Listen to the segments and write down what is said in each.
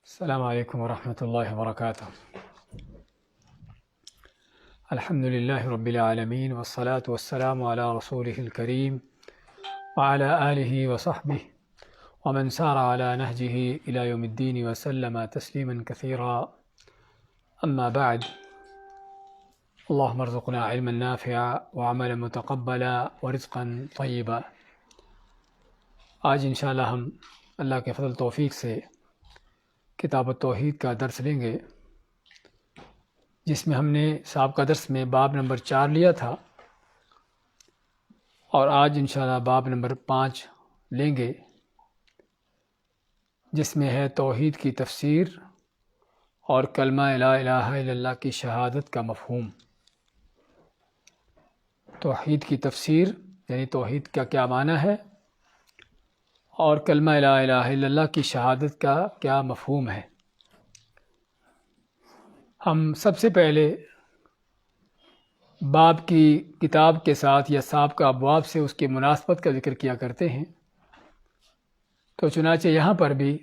السلام علیکم ورحمۃ اللہ وبرکاتہ۔ الحمد للہ رب العالمین والصلاة والسلام علی رسولہ الکریم وعلی آلہ وصحبہ ومن سار علی نہجہ الی یوم الدین وسلم تسلیما کثیرا، اما بعد، اللہم ارزقنا علما نافعا وعملا متقبلا ورزقا طیبا۔ آج انشاءاللہ ہم اللہ کے فضل توفیق سے کتاب التوحید کا درس لیں گے، جس میں ہم نے سابقہ درس میں باب نمبر 4 لیا تھا، اور آج انشاءاللہ باب نمبر 5 لیں گے، جس میں ہے توحید کی تفسیر اور کلمہ لا الہ الا اللہ کی شہادت کا مفہوم۔ توحید کی تفسیر یعنی توحید کا کیا معنی ہے، اور کلمہ لا الہ الا اللہ کی شہادت کا کیا مفہوم ہے۔ ہم سب سے پہلے باب کی کتاب کے ساتھ یا سابقہ ابواب سے اس کی مناسبت کا ذکر کیا کرتے ہیں، تو چنانچہ یہاں پر بھی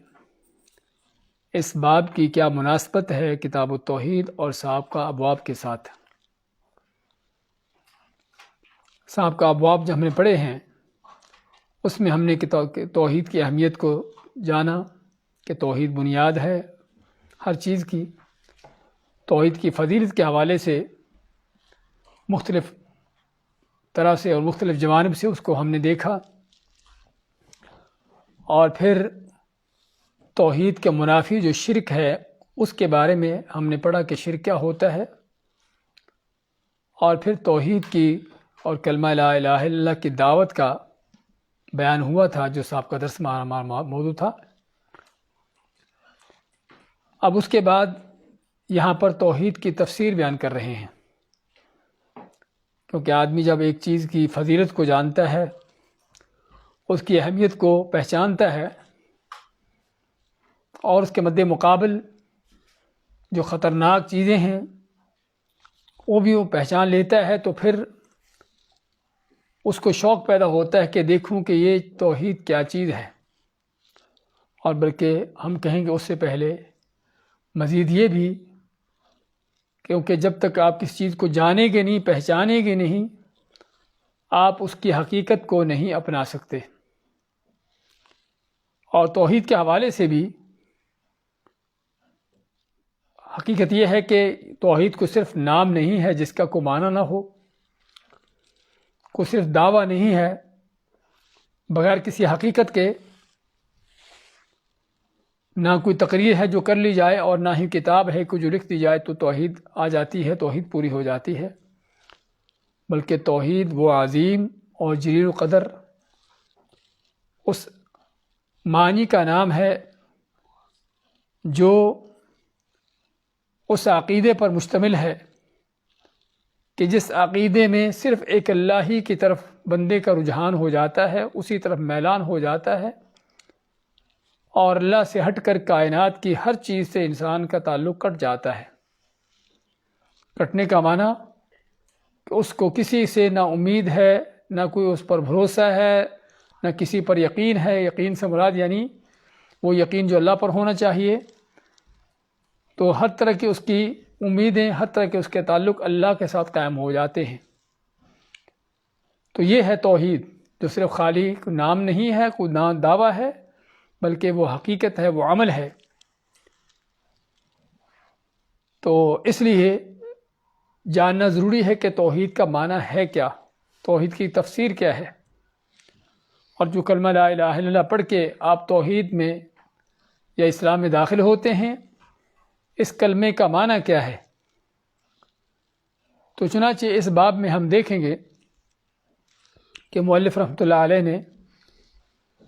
اس باب کی کیا مناسبت ہے کتاب التوحید اور سابقہ ابواب کے ساتھ۔ سابقہ ابواب جو ہم نے پڑھے ہیں اس میں ہم نے توحید کی اہمیت کو جانا کہ توحید بنیاد ہے ہر چیز کی۔ توحید کی فضیلت کے حوالے سے مختلف طرح سے اور مختلف جوانب سے اس کو ہم نے دیکھا، اور پھر توحید کے منافی جو شرک ہے اس کے بارے میں ہم نے پڑھا کہ شرک کیا ہوتا ہے، اور پھر توحید کی اور کلمہ لا الہ الا اللہ کی دعوت کا بیان ہوا تھا، جو سابقہ درس میں ہمارا موضوع تھا۔ اب اس کے بعد یہاں پر توحید کی تفسیر بیان کر رہے ہیں، کیونکہ آدمی جب ایک چیز کی فضیلت کو جانتا ہے، اس کی اہمیت کو پہچانتا ہے، اور اس کے مد مقابل جو خطرناک چیزیں ہیں وہ بھی وہ پہچان لیتا ہے، تو پھر اس کو شوق پیدا ہوتا ہے کہ دیکھوں کہ یہ توحید کیا چیز ہے۔ اور بلکہ ہم کہیں گے اس سے پہلے مزید یہ بھی، کیونکہ جب تک آپ کسی چیز کو جانیں گے نہیں، پہچانیں گے نہیں، آپ اس کی حقیقت کو نہیں اپنا سکتے۔ اور توحید کے حوالے سے بھی حقیقت یہ ہے کہ توحید کو صرف نام نہیں ہے جس کا کوئی معنی نہ ہو، کوئی صرف دعویٰ نہیں ہے بغیر کسی حقیقت کے، نہ کوئی تقریر ہے جو کر لی جائے، اور نہ ہی کتاب ہے کہ جو لکھ دی جائے تو توحید آ جاتی ہے، توحید پوری ہو جاتی ہے۔ بلکہ توحید وہ عظیم اور جلیل القدر اس معنی کا نام ہے جو اس عقیدے پر مشتمل ہے کہ جس عقیدے میں صرف ایک اللہ ہی کی طرف بندے کا رجحان ہو جاتا ہے، اسی طرف میلان ہو جاتا ہے، اور اللہ سے ہٹ کر کائنات کی ہر چیز سے انسان کا تعلق کٹ جاتا ہے۔ کٹنے کا معنی کہ اس کو کسی سے نہ امید ہے، نہ کوئی اس پر بھروسہ ہے، نہ کسی پر یقین ہے۔ یقین سے مراد یعنی وہ یقین جو اللہ پر ہونا چاہیے، تو ہر طرح کی اس کی امیدیں، ہر طرح کے اس کے تعلق اللہ کے ساتھ قائم ہو جاتے ہیں۔ تو یہ ہے توحید، جو صرف خالی نام نہیں ہے، کوئی دعویٰ ہے، بلکہ وہ حقیقت ہے، وہ عمل ہے۔ تو اس لیے جاننا ضروری ہے کہ توحید کا معنی ہے کیا، توحید کی تفسیر کیا ہے، اور جو کلمہ لا الہ الا اللہ پڑھ کے آپ توحید میں یا اسلام میں داخل ہوتے ہیں، اس کلمے کا معنی کیا ہے۔ تو چنانچہ اس باب میں ہم دیکھیں گے کہ مؤلف رحمۃ اللہ علیہ نے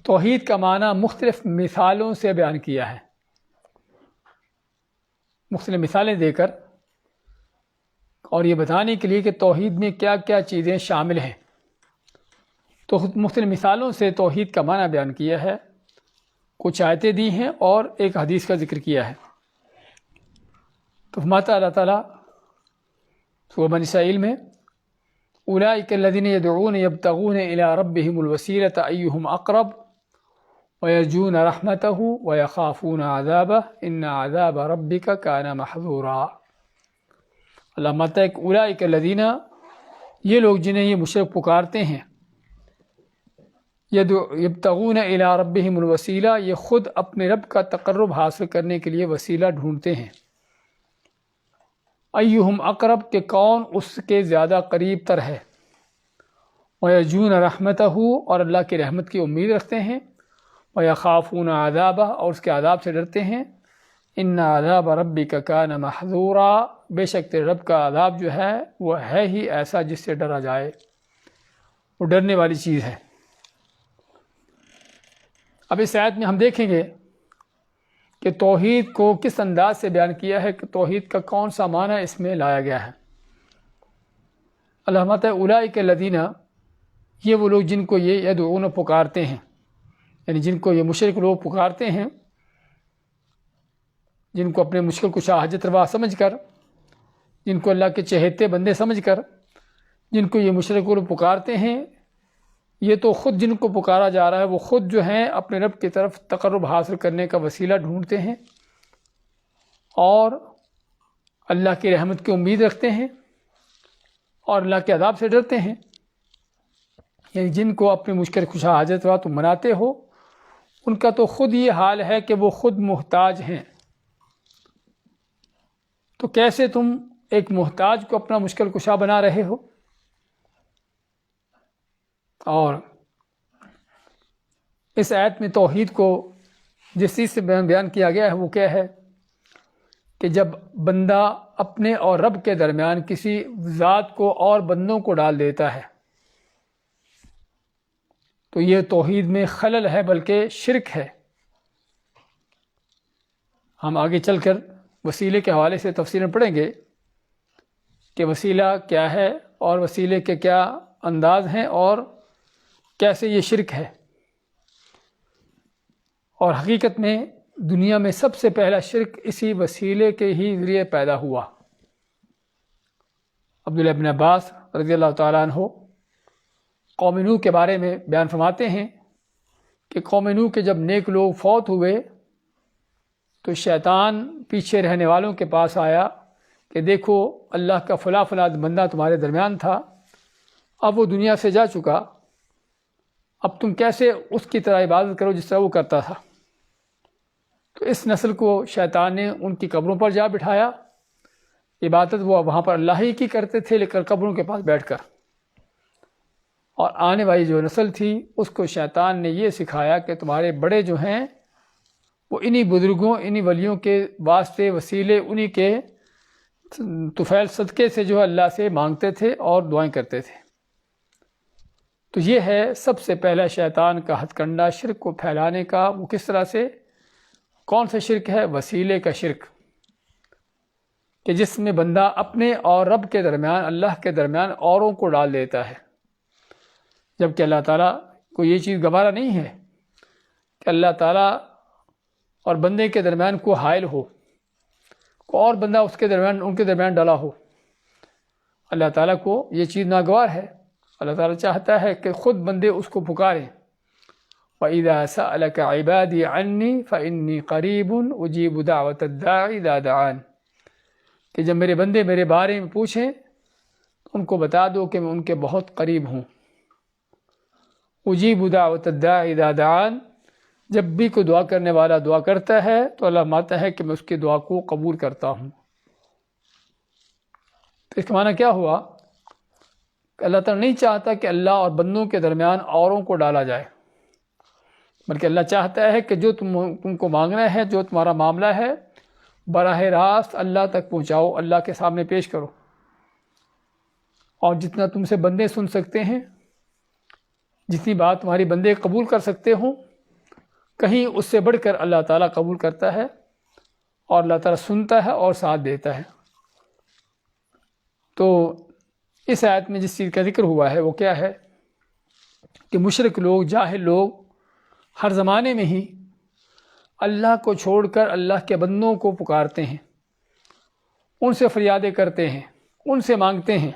توحید کا معنی مختلف مثالوں سے بیان کیا ہے، مختلف مثالیں دے کر، اور یہ بتانے کے لیے کہ توحید میں کیا کیا چیزیں شامل ہیں۔ تو مختلف مثالوں سے توحید کا معنی بیان کیا ہے، کچھ آیتیں دی ہیں اور ایک حدیث کا ذکر کیا ہے۔ تو فرماتا اللہ تعالیٰ سورہ بنی اسرائیل میں، اولئک الذین یدعون یبتغون الی ربہم الوسیلۃ ایہم اقرب وَيَرْجُونَ رَحْمَتَهُ وَيَخَافُونَ عَذَابَهُ إِنَّ عَذَابَ رَبِّكَ كَانَ مَحْذُورًا۔ اللہ ماتا ہے کہ اولئک الذین، یہ لوگ جنہیں یہ مشرک پکارتے ہیں، یبتغون الی ربہم الوسیلہ، یہ خود اپنے رب کا تقرب حاصل کرنے کے لیے وسیلہ ڈھونڈتے ہیں، ایہم اقرب، کہ کون اس کے زیادہ قریب تر ہے، وَيَرْجُونَ رَحْمَتَهُ، اور اللہ کی رحمت کی امید رکھتے ہیں، وَيَخَافُونَ عَذَابَهُ، اور اس کے عذاب سے ڈرتے ہیں، إِنَّ عَذَابَ رَبِّكَ كَانَ مَحْذُورًا، بے شک تیرے رب کا عذاب جو ہے وہ ہے ہی ایسا جس سے ڈرا جائے، وہ ڈرنے والی چیز ہے۔ اب اس آیت میں ہم دیکھیں گے کہ توحید کو کس انداز سے بیان کیا ہے، کہ توحید کا کون سا معنی اس میں لایا گیا ہے۔ اللہ فرماتا ہے اولئک الذین، یہ وہ لوگ جن کو یہ یدعون پکارتے ہیں، یعنی جن کو یہ مشرک لوگ پکارتے ہیں، جن کو اپنے مشکل کشا حاجت روا سمجھ کر، جن کو اللہ کے چہیتے بندے سمجھ کر، جن کو یہ مشرک لوگ پکارتے ہیں، یہ تو خود جن کو پکارا جا رہا ہے وہ خود جو ہیں اپنے رب کی طرف تقرب حاصل کرنے کا وسیلہ ڈھونڈتے ہیں، اور اللہ کی رحمت کی امید رکھتے ہیں، اور اللہ کے عذاب سے ڈرتے ہیں۔ یعنی جن کو اپنی مشکل کشا حاجت روا تم مناتے ہو، ان کا تو خود یہ حال ہے کہ وہ خود محتاج ہیں، تو کیسے تم ایک محتاج کو اپنا مشکل کشا بنا رہے ہو؟ اور اس آیت میں توحید کو جس چیز سے بیان کیا گیا ہے وہ کیا ہے کہ جب بندہ اپنے اور رب کے درمیان کسی ذات کو اور بندوں کو ڈال دیتا ہے تو یہ توحید میں خلل ہے، بلکہ شرک ہے۔ ہم آگے چل کر وسیلے کے حوالے سے تفصیل پڑھیں گے کہ وسیلہ کیا ہے اور وسیلے کے کیا انداز ہیں اور کیسے یہ شرک ہے۔ اور حقیقت میں دنیا میں سب سے پہلا شرک اسی وسیلے کے ہی ذریعے پیدا ہوا۔ عبداللہ بن عباس رضی اللہ تعالیٰ عنہ قوم نوح کے بارے میں بیان فرماتے ہیں کہ قوم نوح کے جب نیک لوگ فوت ہوئے تو شیطان پیچھے رہنے والوں کے پاس آیا کہ دیکھو اللہ کا فلاں فلاں بندہ تمہارے درمیان تھا، اب وہ دنیا سے جا چکا، اب تم کیسے اس کی طرح عبادت کرو جس طرح وہ کرتا تھا۔ تو اس نسل کو شیطان نے ان کی قبروں پر جا بٹھایا، عبادت وہ وہاں پر اللہ ہی کی کرتے تھے لیکن قبروں کے پاس بیٹھ کر، اور آنے والی جو نسل تھی اس کو شیطان نے یہ سکھایا کہ تمہارے بڑے جو ہیں وہ انہی بزرگوں، انہی ولیوں کے واسطے وسیلے، انہی کے طفیل صدقے سے جو ہے اللہ سے مانگتے تھے اور دعائیں کرتے تھے۔ تو یہ ہے سب سے پہلا شیطان کا ہتھ کنڈا شرک کو پھیلانے کا۔ وہ کس طرح سے؟ کون سا شرک ہے؟ وسیلے کا شرک، کہ جس میں بندہ اپنے اور رب کے درمیان، اللہ کے درمیان اوروں کو ڈال دیتا ہے، جبکہ اللہ تعالیٰ کو یہ چیز گوارا نہیں ہے کہ اللہ تعالیٰ اور بندے کے درمیان کو حائل ہو، کو اور بندہ اس کے درمیان، ان کے درمیان ڈالا ہو۔ اللہ تعالیٰ کو یہ چیز ناگوار ہے۔ اللہ تعالیٰ چاہتا ہے کہ خود بندے اس کو پکاریں۔ وَإِذَا سَأَلَكَ عِبَادِي عَنِّي فَإِنِّي قَرِيبٌ أُجِيبُ دَعْوَةَ الدَّاعِ إِذَا دَعَانِ، کہ جب میرے بندے میرے بارے میں پوچھیں تو ان کو بتا دو کہ میں ان کے بہت قریب ہوں۔ أُجِيبُ دَعْوَةَ الدَّاعِ إِذَا دَعَانِ، جب بھی کوئی دعا کرنے والا دعا کرتا ہے تو اللہ مانتا ہے کہ میں اس کی دعا کو قبول کرتا ہوں۔ تو اس کا معنی کیا ہوا کہ اللہ تعالیٰ نہیں چاہتا کہ اللہ اور بندوں کے درمیان اوروں کو ڈالا جائے، بلکہ اللہ چاہتا ہے کہ جو تم کو مانگنا ہے، جو تمہارا معاملہ ہے، براہ راست اللہ تک پہنچاؤ، اللہ کے سامنے پیش کرو، اور جتنا تم سے بندے سن سکتے ہیں، جتنی بات تمہاری بندے قبول کر سکتے ہوں، کہیں اس سے بڑھ کر اللہ تعالیٰ قبول کرتا ہے، اور اللہ تعالیٰ سنتا ہے اور ساتھ دیتا ہے۔ تو اس آیت میں جس چیز کا ذکر ہوا ہے وہ کیا ہے کہ مشرک لوگ، جاہل لوگ ہر زمانے میں ہی اللہ کو چھوڑ کر اللہ کے بندوں کو پکارتے ہیں، ان سے فریادیں کرتے ہیں، ان سے مانگتے ہیں،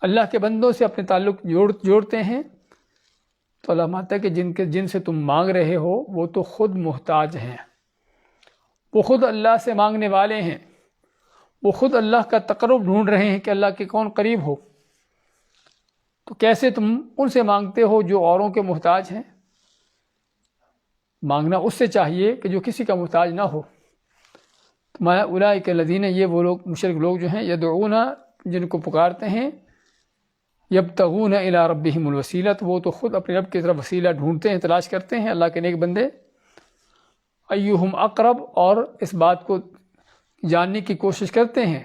اللہ کے بندوں سے اپنے تعلق جوڑتے ہیں۔ تو اللہ مانتا ہے کہ جن سے تم مانگ رہے ہو وہ تو خود محتاج ہیں، وہ خود اللہ سے مانگنے والے ہیں، وہ خود اللہ کا تقرب ڈھونڈ رہے ہیں کہ اللہ کے کون قریب ہو، تو کیسے تم ان سے مانگتے ہو جو اوروں کے محتاج ہیں؟ مانگنا اس سے چاہیے کہ جو کسی کا محتاج نہ ہو۔ تو اولئک الذین، یہ وہ لوگ مشرک لوگ جو ہیں، یدعون، جن کو پکارتے ہیں، یبتغون الی ربہم الوسیلہ، تو وہ تو خود اپنے رب کی طرف وسیلہ ڈھونڈتے ہیں، تلاش کرتے ہیں، اللہ کے نیک بندے، ایہم اقرب، اور اس بات کو جاننے کی کوشش کرتے ہیں،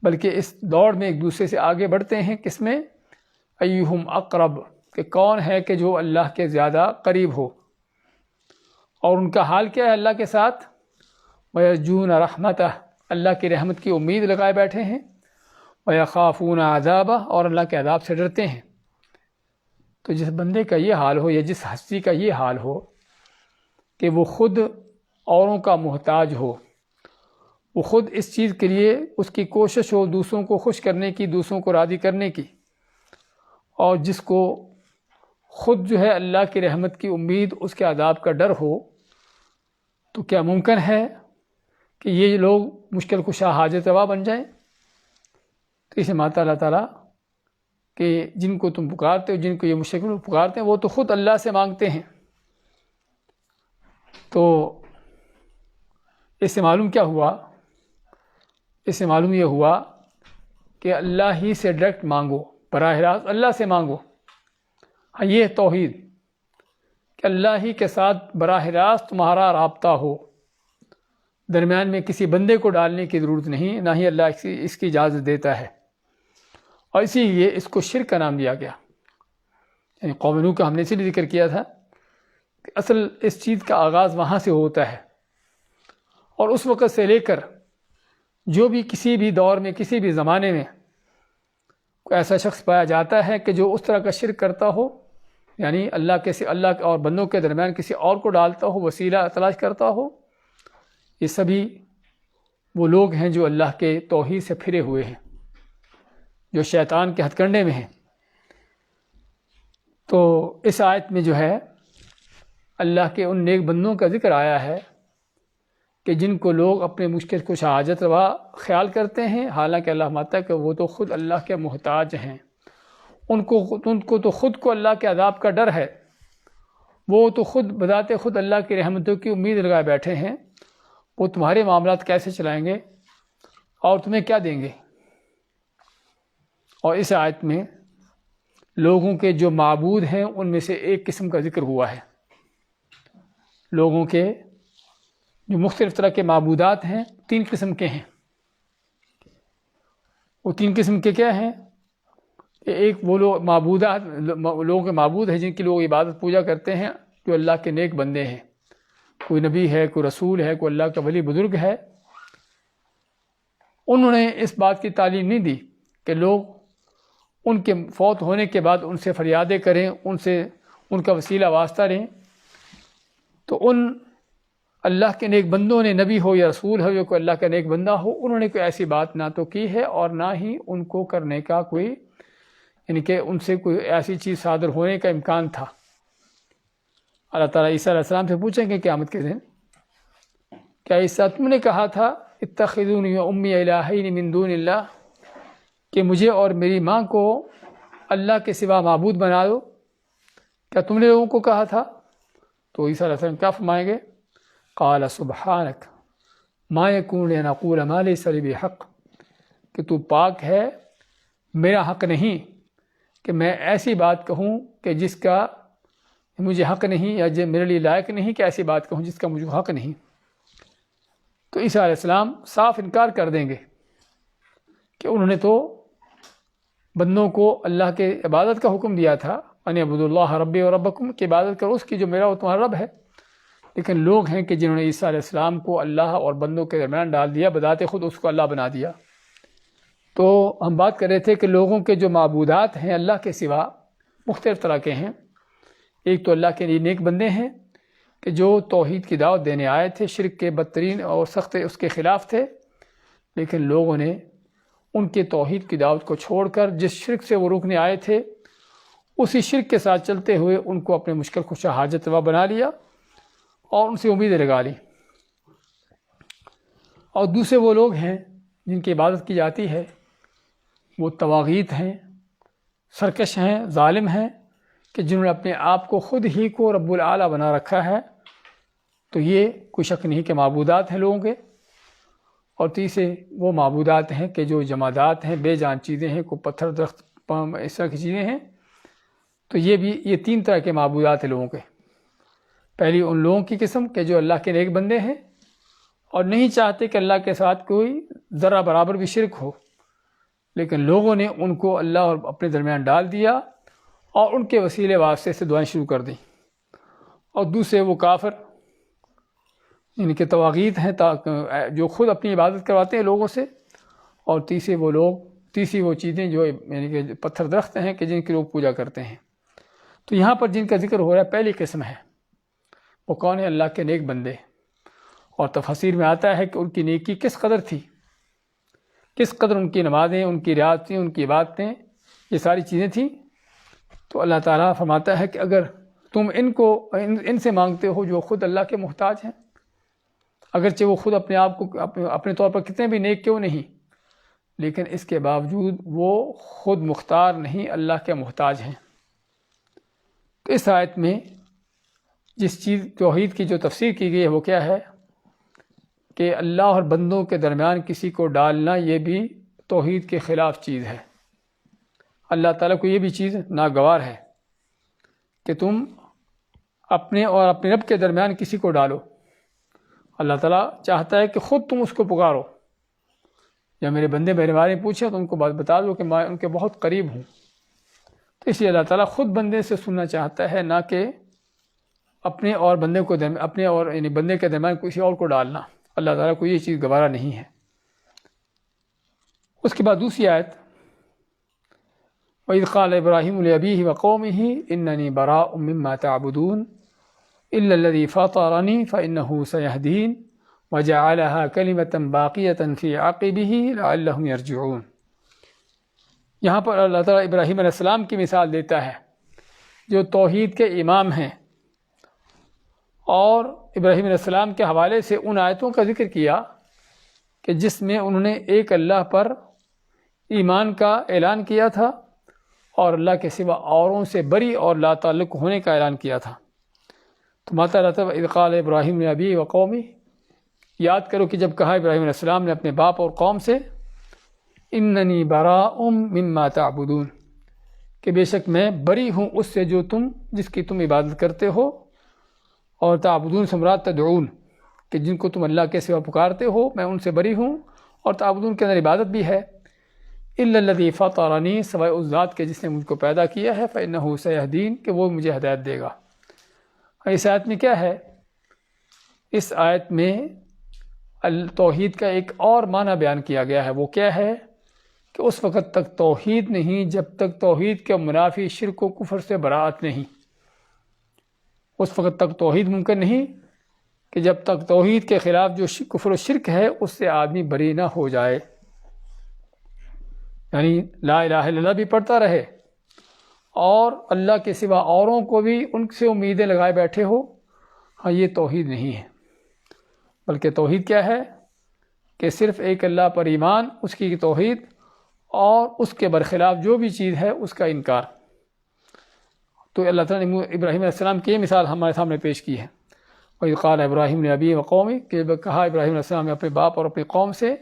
بلکہ اس دوڑ میں ایک دوسرے سے آگے بڑھتے ہیں، کس میں؟ ایہم اقرب، کہ کون ہے کہ جو اللہ کے زیادہ قریب ہو، اور ان کا حال کیا ہے اللہ کے ساتھ؟ وَيَرْجُونَ رَحْمَتَهُ، اللہ کی رحمت کی امید لگائے بیٹھے ہیں، وَيَخَافُونَ عَذَابَهُ، اور اللہ کے عذاب سے ڈرتے ہیں۔ تو جس بندے کا یہ حال ہو یا جس ہستی کا یہ حال ہو کہ وہ خود اوروں کا محتاج ہو، وہ خود اس چیز کے لیے اس کی کوشش ہو دوسروں کو خوش کرنے کی، دوسروں کو راضی کرنے کی، اور جس کو خود جو ہے اللہ کی رحمت کی امید، اس کے عذاب کا ڈر ہو، تو کیا ممکن ہے کہ یہ لوگ مشکل کشا حاجت روا بن جائیں؟ تو اسے ماتا اللہ تعالیٰ کہ جن کو تم پکارتے ہو، جن کو یہ مشرک لوگ پکارتے ہیں، وہ تو خود اللہ سے مانگتے ہیں۔ تو اس سے معلوم کیا ہوا؟ اس سے معلوم یہ ہوا کہ اللہ ہی سے ڈائریکٹ مانگو، براہ راست اللہ سے مانگو۔ ہاں، یہ توحید کہ اللہ ہی کے ساتھ براہ راست تمہارا رابطہ ہو، درمیان میں کسی بندے کو ڈالنے کی ضرورت نہیں، نہ ہی اللہ اس کی اجازت دیتا ہے، اور اسی لیے اس کو شرک کا نام دیا گیا۔ یعنی قوم نوح کا ہم نے اسی لیے ذکر کیا تھا کہ اصل اس چیز کا آغاز وہاں سے ہوتا ہے، اور اس وقت سے لے کر جو بھی کسی بھی دور میں، کسی بھی زمانے میں کوئی ایسا شخص پایا جاتا ہے کہ جو اس طرح کا شرک کرتا ہو، یعنی اللہ اور بندوں کے درمیان کسی اور کو ڈالتا ہو، وسیلہ تلاش کرتا ہو، یہ سبھی وہ لوگ ہیں جو اللہ کے توحید سے پھرے ہوئے ہیں، جو شیطان کے ہتھ کنڈے میں ہیں۔ تو اس آیت میں جو ہے اللہ کے ان نیک بندوں کا ذکر آیا ہے کہ جن کو لوگ اپنے مشکل کش حاجت روا خیال کرتے ہیں، حالانکہ اللہ مانتا ہے کہ وہ تو خود اللہ کے محتاج ہیں، ان کو تو خود کو اللہ کے عذاب کا ڈر ہے، وہ تو خود بذات خود اللہ کی رحمتوں کی امید لگائے بیٹھے ہیں، وہ تمہارے معاملات کیسے چلائیں گے اور تمہیں کیا دیں گے؟ اور اس آیت میں لوگوں کے جو معبود ہیں ان میں سے ایک قسم کا ذکر ہوا ہے۔ لوگوں کے جو مختلف طرح کے معبودات ہیں، 3 قسم کے ہیں۔ وہ 3 قسم کے کیا ہیں؟ ایک وہ لوگوں کے معبود ہیں جن کی لوگ عبادت پوجا کرتے ہیں، جو اللہ کے نیک بندے ہیں، کوئی نبی ہے، کوئی رسول ہے، کوئی اللہ کا ولی بزرگ ہے۔ انہوں نے اس بات کی تعلیم نہیں دی کہ لوگ ان کے فوت ہونے کے بعد ان سے فریادیں کریں، ان کا وسیلہ واسطہ لیں۔ تو ان اللہ کے نیک بندوں نے، نبی ہو یا رسول ہو یا کوئی اللہ کا نیک بندہ ہو، انہوں نے کوئی ایسی بات نہ تو کی ہے اور نہ ہی ان کو کرنے کا کوئی، یعنی کہ ان سے کوئی ایسی چیز صادر ہونے کا امکان تھا۔ اللہ تعالیٰ عیسیٰ علیہ السلام سے پوچھیں گے قیامت کے دن، کیا عیسیٰ تم نے کہا تھا اتخذونی و امی الہین من دون اللہ، کہ مجھے اور میری ماں کو اللہ کے سوا معبود بنا دو؟ کیا تم نے لوگوں کو کہا تھا؟ تو عیسیٰ علیہ السلام کیا فرمائیں گے؟ قال سبحانک ما یکون لی ان اقول ما لیس لی بحق، کہ تو پاک ہے، میرا حق نہیں کہ میں ایسی بات کہوں کہ جس کا مجھے حق نہیں، یا میرے لیے لائق نہیں کہ ایسی بات کہوں جس کا مجھے حق نہیں۔ تو عیسیٰ علیہ السلام صاف انکار کر دیں گے کہ انہوں نے تو بندوں کو اللہ کے عبادت کا حکم دیا تھا، ان اعبدوا اللہ ربی و ربکم، کہ عبادت کرو اس کی جو میرا اور تمہارا رب ہے، لیکن لوگ ہیں کہ جنہوں نے عیسیٰ علیہ السلام کو اللہ اور بندوں کے درمیان ڈال دیا، بذات خود اس کو اللہ بنا دیا۔ تو ہم بات کر رہے تھے کہ لوگوں کے جو معبودات ہیں اللہ کے سوا مختلف طرح کے ہیں۔ ایک تو اللہ کے نیک بندے ہیں کہ جو توحید کی دعوت دینے آئے تھے، شرک کے بدترین اور سخت اس کے خلاف تھے، لیکن لوگوں نے ان کے توحید کی دعوت کو چھوڑ کر جس شرک سے وہ روکنے آئے تھے اسی شرک کے ساتھ چلتے ہوئے ان کو اپنے مشکل کشا حاجت روا بنا لیا اور ان سے امیدیں لگا لی. اور دوسرے وہ لوگ ہیں جن کی عبادت کی جاتی ہے، وہ طواغیت ہیں، سرکش ہیں، ظالم ہیں، کہ جنہوں نے اپنے آپ کو خود ہی کو رب العالی بنا رکھا ہے. تو یہ کوئی شک نہیں کہ معبودات ہیں لوگوں کے. اور تیسرے وہ معبودات ہیں کہ جو جمادات ہیں، بے جان چیزیں ہیں، کوئی پتھر، درخت، اس طرح کی چیزیں ہیں. تو یہ تین طرح کے معبودات ہیں لوگوں کے. پہلی ان لوگوں کی قسم کہ جو اللہ کے نیک بندے ہیں اور نہیں چاہتے کہ اللہ کے ساتھ کوئی ذرہ برابر بھی شرک ہو، لیکن لوگوں نے ان کو اللہ اور اپنے درمیان ڈال دیا اور ان کے وسیلے واسطے سے دعائیں شروع کر دیں. اور دوسرے وہ کافر، ان کے طواغیت ہیں جو خود اپنی عبادت کرواتے ہیں لوگوں سے. اور تیسری وہ چیزیں جو یعنی کہ پتھر درخت ہیں کہ جن کی لوگ پوجا کرتے ہیں. تو یہاں پر جن کا ذکر ہو رہا ہے پہلی قسم ہے، وہ کون ہے؟ اللہ کے نیک بندے. اور تفسیر میں آتا ہے کہ ان کی نیکی کس قدر تھی، کس قدر ان کی نمازیں، ان کی ریاضتیں، ان کی عبادتیں، یہ ساری چیزیں تھیں. تو اللہ تعالیٰ فرماتا ہے کہ اگر تم ان سے مانگتے ہو جو خود اللہ کے محتاج ہیں، اگرچہ وہ خود اپنے آپ کو اپنے طور پر کتنے بھی نیک کیوں نہیں، لیکن اس کے باوجود وہ خود مختار نہیں، اللہ کے محتاج ہیں. تو اس آیت میں جس چیز توحید کی جو تفسیر کی گئی ہے وہ کیا ہے کہ اللہ اور بندوں کے درمیان کسی کو ڈالنا یہ بھی توحید کے خلاف چیز ہے. اللہ تعالیٰ کو یہ بھی چیز ناگوار ہے کہ تم اپنے اور اپنے رب کے درمیان کسی کو ڈالو. اللہ تعالیٰ چاہتا ہے کہ خود تم اس کو پکارو. یا میرے بندے میرے بارے میں پوچھیں تو ان کو بات بتا دو کہ میں ان کے بہت قریب ہوں. تو اس لیے اللہ تعالیٰ خود بندے سے سننا چاہتا ہے، نہ کہ اپنے اور بندے کو اپنے اور یعنی بندے کے درمیان کسی اور کو ڈالنا. اللہ تعالیٰ کو یہ چیز گوارا نہیں ہے. اس کے بعد دوسری آیت، وَإِذْ قَالَ إِبْرَاهِيمُ لِأَبِيهِ وَقَوْمِهِ إِنَّنِي بَرَاءٌ مِّمَّا تَعْبُدُونَ إِلَّا الَّذِي فَطَرَنِي فَإِنَّهُ سَيَهْدِينِ وَجَعَلَهَا كَلِمَةً بَاقِيَةً فِي عَقِبِهِ لَعَلَّهُمْ يَرْجِعُونَ. یہاں پر اللہ تعالیٰ ابراہیم علیہ السلام کی مثال دیتا ہے جو توحید کے امام ہیں، اور ابراہیم علیہ السلام کے حوالے سے ان آیتوں کا ذکر کیا کہ جس میں انہوں نے ایک اللہ پر ایمان کا اعلان کیا تھا اور اللہ کے سوا اوروں سے بری اور لا تعلق ہونے کا اعلان کیا تھا. تو ماتا رہتا اذ قال ابراہیم لابی و قومی، یاد کرو کہ جب کہا ابراہیم علیہ السلام نے اپنے باپ اور قوم سے اننی براء مما تعبدون، کہ بے شک میں بری ہوں اس سے جو جس کی تم عبادت کرتے ہو. اور تعبدون سے مراد تدعون، کہ جن کو تم اللہ کے سوا پکارتے ہو میں ان سے بری ہوں. اور تعبدون کے اندر عبادت بھی ہے. الا الذی فطرنی، سوائے اس ذات کے جس نے مجھ کو پیدا کیا ہے، فإنہ سیہدین، کہ وہ مجھے ہدایت دے گا. اس آیت میں کیا ہے؟ اس آیت میں توحید کا ایک اور معنی بیان کیا گیا ہے. وہ کیا ہے کہ اس وقت تک توحید نہیں جب تک توحید کے منافی شرک و کفر سے براءت نہیں. اس وقت تک توحید ممکن نہیں کہ جب تک توحید کے خلاف جو کفر و شرک ہے اس سے آدمی بری نہ ہو جائے. یعنی لا الہ الا اللہ بھی پڑھتا رہے اور اللہ کے سوا اوروں کو بھی ان سے امیدیں لگائے بیٹھے ہو. ہاں، یہ توحید نہیں ہے. بلکہ توحید کیا ہے کہ صرف ایک اللہ پر ایمان، اس کی توحید، اور اس کے برخلاف جو بھی چیز ہے اس کا انکار. تو اللہ تعالیٰ نے ابراہیم علیہ السلام کی یہ مثال ہمارے سامنے پیش کی ہے. وَإِذْ قَالَ إِبْرَاهِيمُ لِأَبِيهِ وَقَوْمِهِ، کہ کہا ابراہیم علیہ السلام نے اپنے باپ اور اپنی قوم سے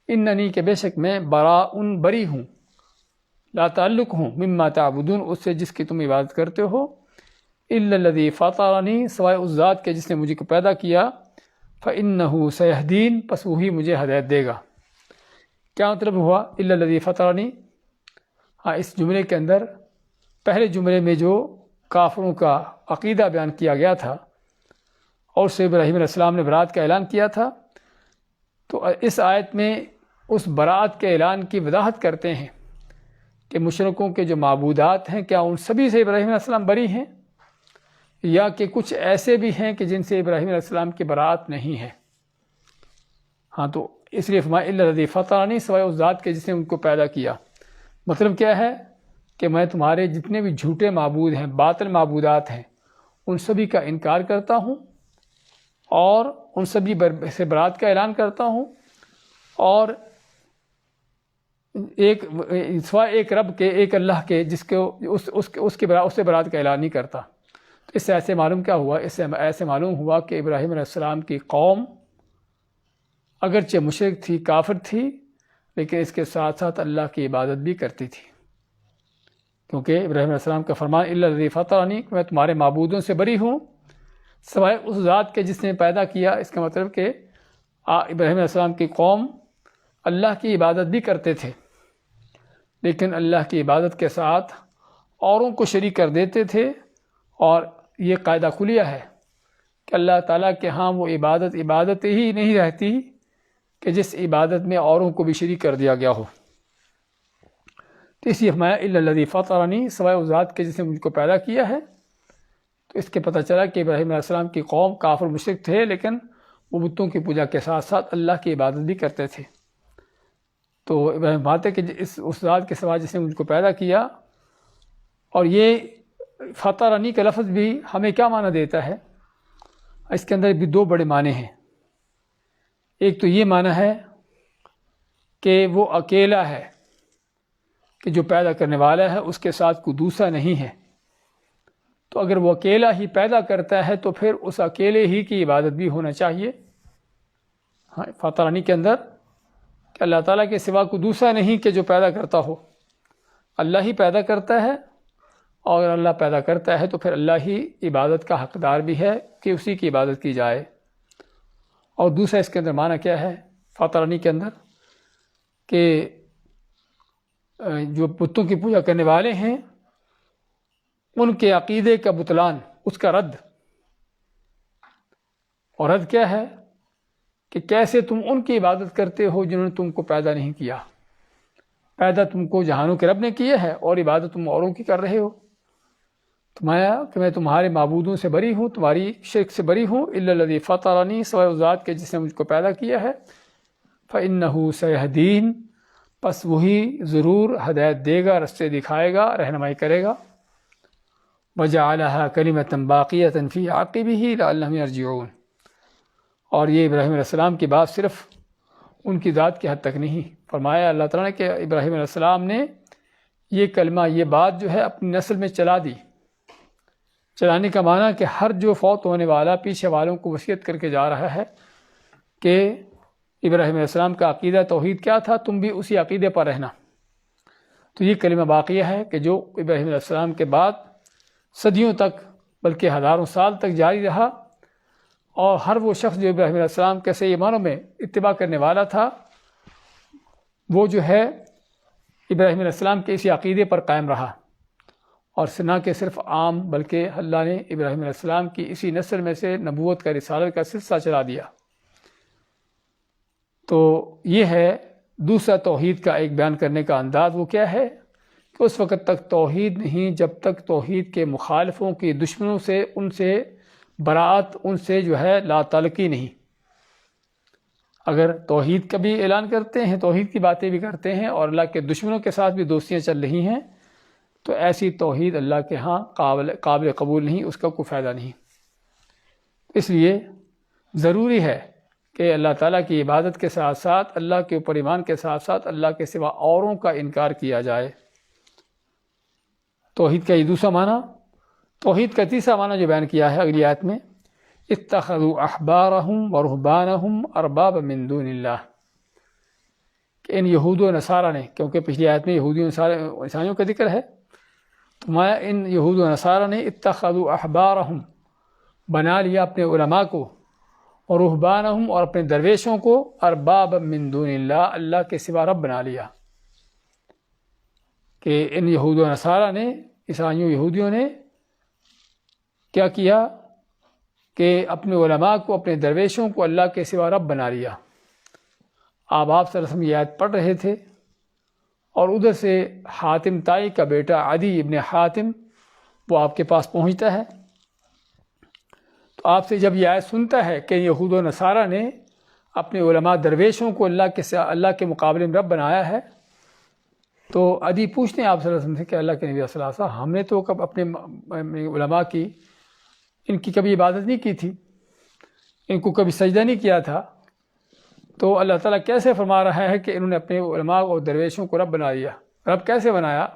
اننی، کہ بے شک میں براء بری ہوں، لا تعلق ہوں، مما تعبدون، اس سے جس کی تم عبادت کرتے ہو، الا الذی فطرنی، سوائے اس ذات کے جس نے مجھے کو پیدا کیا، فإنہ سیہدین، پس وہی مجھے ہدایت دے گا. کیا مطلب ہوا الا الذی فطرنی؟ ہاں، اس جملے کے اندر پہلے جملے میں جو کافروں کا عقیدہ بیان کیا گیا تھا اور اس سے ابراہیم علیہ السلام نے برات کا اعلان کیا تھا، تو اس آیت میں اس برات کے اعلان کی وضاحت کرتے ہیں کہ مشرکوں کے جو معبودات ہیں کیا ان سبھی سے ابراہیم علیہ السلام بری ہیں، یا کہ کچھ ایسے بھی ہیں کہ جن سے ابراہیم علیہ السلام کی برات نہیں ہے. ہاں، تو اس لیے فرمایا الا الذی فطرنی، سوائے اس ذات کے جس نے ان کو پیدا کیا. مطلب کیا ہے کہ میں تمہارے جتنے بھی جھوٹے معبود ہیں، باطل معبودات ہیں، ان سبھی کا انکار کرتا ہوں اور ان سبھی سے برات کا اعلان کرتا ہوں، اور سوائے ایک رب کے، ایک اللہ کے، جس کو اس سے برات کا اعلان نہیں کرتا۔ تو اس سے ایسے معلوم کیا ہوا؟ اس سے ایسے معلوم ہوا کہ ابراہیم علیہ السلام کی قوم اگرچہ مشرک تھی، کافر تھی، لیکن اس کے ساتھ ساتھ اللہ کی عبادت بھی کرتی تھی، کیونکہ ابراہیم علیہ السلام کا فرمان الا الذی فطرنی، میں تمہارے معبودوں سے بری ہوں سوائے اس ذات کے جس نے پیدا کیا۔ اس کا مطلب کہ ابراہیم علیہ السلام کی قوم اللہ کی عبادت بھی کرتے تھے، لیکن اللہ کی عبادت کے ساتھ اوروں کو شریک کر دیتے تھے، اور یہ قاعدہ کلیہ ہے کہ اللہ تعالیٰ کے ہاں وہ عبادت ہی نہیں رہتی کہ جس عبادت میں اوروں کو بھی شریک کر دیا گیا ہو۔ تو اس لیے فرمایا الا الذی فطرنی، سوائے اس ذات کے جس نے مجھ کو پیدا کیا ہے۔ تو اس کے پتہ چلا کہ ابراہیم علیہ السلام کی قوم کافر مشرک تھے، لیکن وہ بتوں کی پوجا کے ساتھ ساتھ اللہ کی عبادت بھی کرتے تھے۔ تو ابراہیم بات ہے کہ اس ذات کے سوا جس نے مجھ کو پیدا کیا، اور یہ فطرنی کا لفظ بھی ہمیں کیا معنی دیتا ہے؟ اس کے اندر بھی دو بڑے معنی ہیں۔ ایک تو یہ معنی ہے کہ وہ اکیلا ہے، کہ جو پیدا کرنے والا ہے اس کے ساتھ کوئی دوسرا نہیں ہے۔ تو اگر وہ اکیلا ہی پیدا کرتا ہے تو پھر اس اکیلے ہی کی عبادت بھی ہونا چاہیے۔ ہاں، فطرنی کے اندر کہ اللہ تعالیٰ کے سوا کوئی دوسرا نہیں کہ جو پیدا کرتا ہو، اللہ ہی پیدا کرتا ہے، اور اگر اللہ پیدا کرتا ہے تو پھر اللہ ہی عبادت کا حقدار بھی ہے کہ اسی کی عبادت کی جائے۔ اور دوسرا اس کے اندر معنی کیا ہے فطرنی کے اندر؟ کہ جو بتوں کی پوجا کرنے والے ہیں ان کے عقیدے کا بطلان، اس کا رد۔ اور رد کیا ہے؟ کہ کیسے تم ان کی عبادت کرتے ہو جنہوں نے تم کو پیدا نہیں کیا۔ پیدا تم کو جہانوں کے رب نے کیا ہے، اور عبادت تم اوروں کی کر رہے ہو۔ تمہارا کہ میں تمہارے معبودوں سے بری ہوں، تمہاری شرک سے بری ہوں، الا الذی فطرنی، سوائے اس ذات کے جس نے مجھ کو پیدا کیا ہے، فإنہ سیہدین، پس وہی ضرور ہدایت دے گا، رستے دکھائے گا، رہنمائی کرے گا۔ وجعلھا کلمۃ باقیۃ فی عقبہ لعلھم یرجعون۔ اور یہ ابراہیم علیہ السلام کی بات صرف ان کی ذات کی حد تک نہیں، فرمایا اللہ تعالیٰ نے کہ ابراہیم علیہ السلام نے یہ کلمہ، یہ بات جو ہے اپنی نسل میں چلا دی۔ چلانے کا معنی کہ ہر جو فوت ہونے والا پیچھے والوں کو وصیت کر کے جا رہا ہے کہ ابراہیم علیہ السلام کا عقیدہ توحید کیا تھا، تم بھی اسی عقیدے پر رہنا۔ تو یہ کلمہ باقیہ ہے کہ جو ابراہیم علیہ السلام کے بعد صدیوں تک بلکہ ہزاروں سال تک جاری رہا، اور ہر وہ شخص جو ابراہیم علیہ السلام کے صحیح معنوں میں اتباع کرنے والا تھا، وہ جو ہے ابراہیم علیہ السلام کے اسی عقیدے پر قائم رہا، اور نہ کہ صرف عام بلکہ اللہ نے ابراہیم علیہ السلام کی اسی نسل میں سے نبوت کا، رسالت کا سلسلہ چلا دیا۔ تو یہ ہے دوسرا توحید کا ایک بیان کرنے کا انداز۔ وہ کیا ہے کہ اس وقت تک توحید نہیں جب تک توحید کے مخالفوں کی، دشمنوں سے، ان سے براءت، ان سے جو ہے لا تعلقی نہیں۔ اگر توحید کا بھی اعلان کرتے ہیں، توحید کی باتیں بھی کرتے ہیں، اور اللہ کے دشمنوں کے ساتھ بھی دوستیاں چل رہی ہیں، تو ایسی توحید اللہ کے ہاں قابل قبول نہیں، اس کا کوئی فائدہ نہیں۔ اس لیے ضروری ہے کہ اللہ تعالیٰ کی عبادت کے ساتھ ساتھ، اللہ کے اوپر ایمان کے ساتھ ساتھ، اللہ کے سوا اوروں کا انکار کیا جائے۔ توحید کا یہ دوسرا معنی۔ توحید کا تیسرا معنی جو بیان کیا ہے اگلی آیت میں، اتخذوا احبارهم ورهبانهم اربابا من دون اللہ، کہ ان یہود و نصارہ نے، کیونکہ پچھلی آیت میں یہودیوں و عیسائیوں کا ذکر ہے، تو میں ان یہود و نصارہ نے اتخذوا احبارهم، بنا لیا اپنے علماء کو، اور رہبانہم، اور اپنے درویشوں کو، اربابا من دون اللہ، اللہ کے سوا رب بنا لیا۔ کہ ان یہود و نصارہ نے، عیسائیوں یہودیوں نے کیا کیا کہ اپنے علماء کو، اپنے درویشوں کو اللہ کے سوا رب بنا لیا۔ آپ صلی اللہ علیہ وسلم یہ آیت پڑھ رہے تھے، اور ادھر سے حاتم طائی کا بیٹا عدی ابن حاتم وہ آپ کے پاس پہنچتا ہے۔ تو آپ سے جب یہ آیت سنتا ہے کہ یہود و نصارہ نے اپنے علماء درویشوں کو اللہ کے مقابلے میں رب بنایا ہے، تو عدی پوچھتے ہیں آپ صلی اللہ علیہ وسلم سے کہ اللہ کے نبی صلی اللہ علیہ وسلم، ہم نے تو کب اپنے علماء کی ان کی کبھی عبادت نہیں کی تھی، ان کو کبھی سجدہ نہیں کیا تھا، تو اللہ تعالیٰ کیسے فرما رہا ہے کہ انہوں نے اپنے علماء اور درویشوں کو رب بنا دیا؟ رب کیسے بنایا؟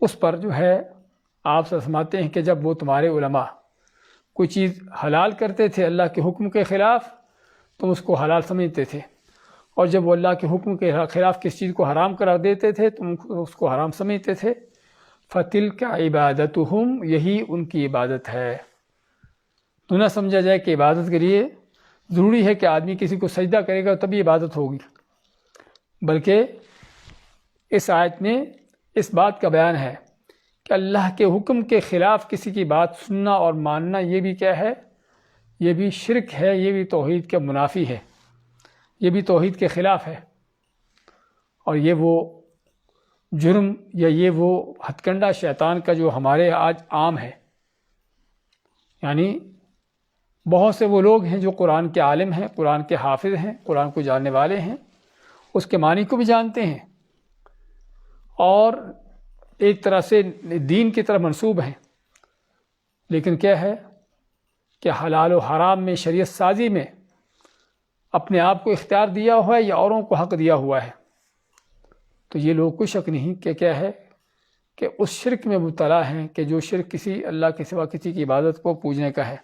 اس پر جو ہے آپ سے فرماتے ہیں کہ جب وہ تمہارے علماء کوئی چیز حلال کرتے تھے اللہ کے حکم کے خلاف، تم اس کو حلال سمجھتے تھے، اور جب وہ اللہ کے حکم کے خلاف کس چیز کو حرام قرار دیتے تھے تم اس کو حرام سمجھتے تھے۔ فَتِلْكَ عِبَادَتُهُمْ، یہی ان کی عبادت ہے۔ تو نہ سمجھا جائے کہ عبادت کے لیے ضروری ہے کہ آدمی کسی کو سجدہ کرے گا تبھی عبادت ہوگی، بلکہ اس آیت میں اس بات کا بیان ہے کہ اللہ کے حکم کے خلاف کسی کی بات سننا اور ماننا، یہ بھی کیا ہے؟ یہ بھی شرک ہے، یہ بھی توحید کے منافی ہے، یہ بھی توحید کے خلاف ہے، اور یہ وہ جرم یا یہ وہ ہتھ کنڈا شیطان کا جو ہمارے آج عام ہے۔ یعنی بہت سے وہ لوگ ہیں جو قرآن کے عالم ہیں، قرآن کے حافظ ہیں، قرآن کو جاننے والے ہیں، اس کے معنی کو بھی جانتے ہیں اور ایک طرح سے دین کی طرف منسوب ہیں، لیکن کیا ہے کہ حلال و حرام میں، شریعت سازی میں اپنے آپ کو اختیار دیا ہوا ہے یا اوروں کو حق دیا ہوا ہے۔ تو یہ لوگ کوئی شک نہیں کہ کیا ہے کہ اس شرک میں مبتلا ہیں کہ جو شرک کسی اللہ کے سوا کسی کی عبادت کو پوجنے کا ہے،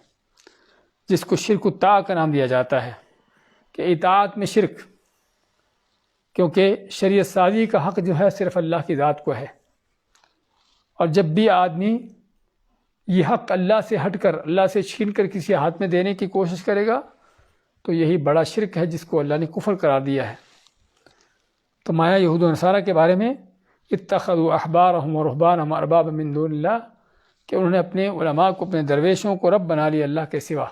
جس کو شرک الطاعہ کا نام دیا جاتا ہے، کہ اطاعت میں شرک، کیونکہ شریعت سازی کا حق جو ہے صرف اللہ کی ذات کو ہے، اور جب بھی آدمی یہ حق اللہ سے ہٹ کر، اللہ سے چھین کر کسی ہاتھ میں دینے کی کوشش کرے گا تو یہی بڑا شرک ہے جس کو اللہ نے کفر قرار دیا ہے۔ تو مایا یہود و نصارہ کے بارے میں اتخذوا احبارهم ورهبانهم اربابا من دون اللہ، کہ انہوں نے اپنے علماء کو، اپنے درویشوں کو رب بنا لیا اللہ کے سوا،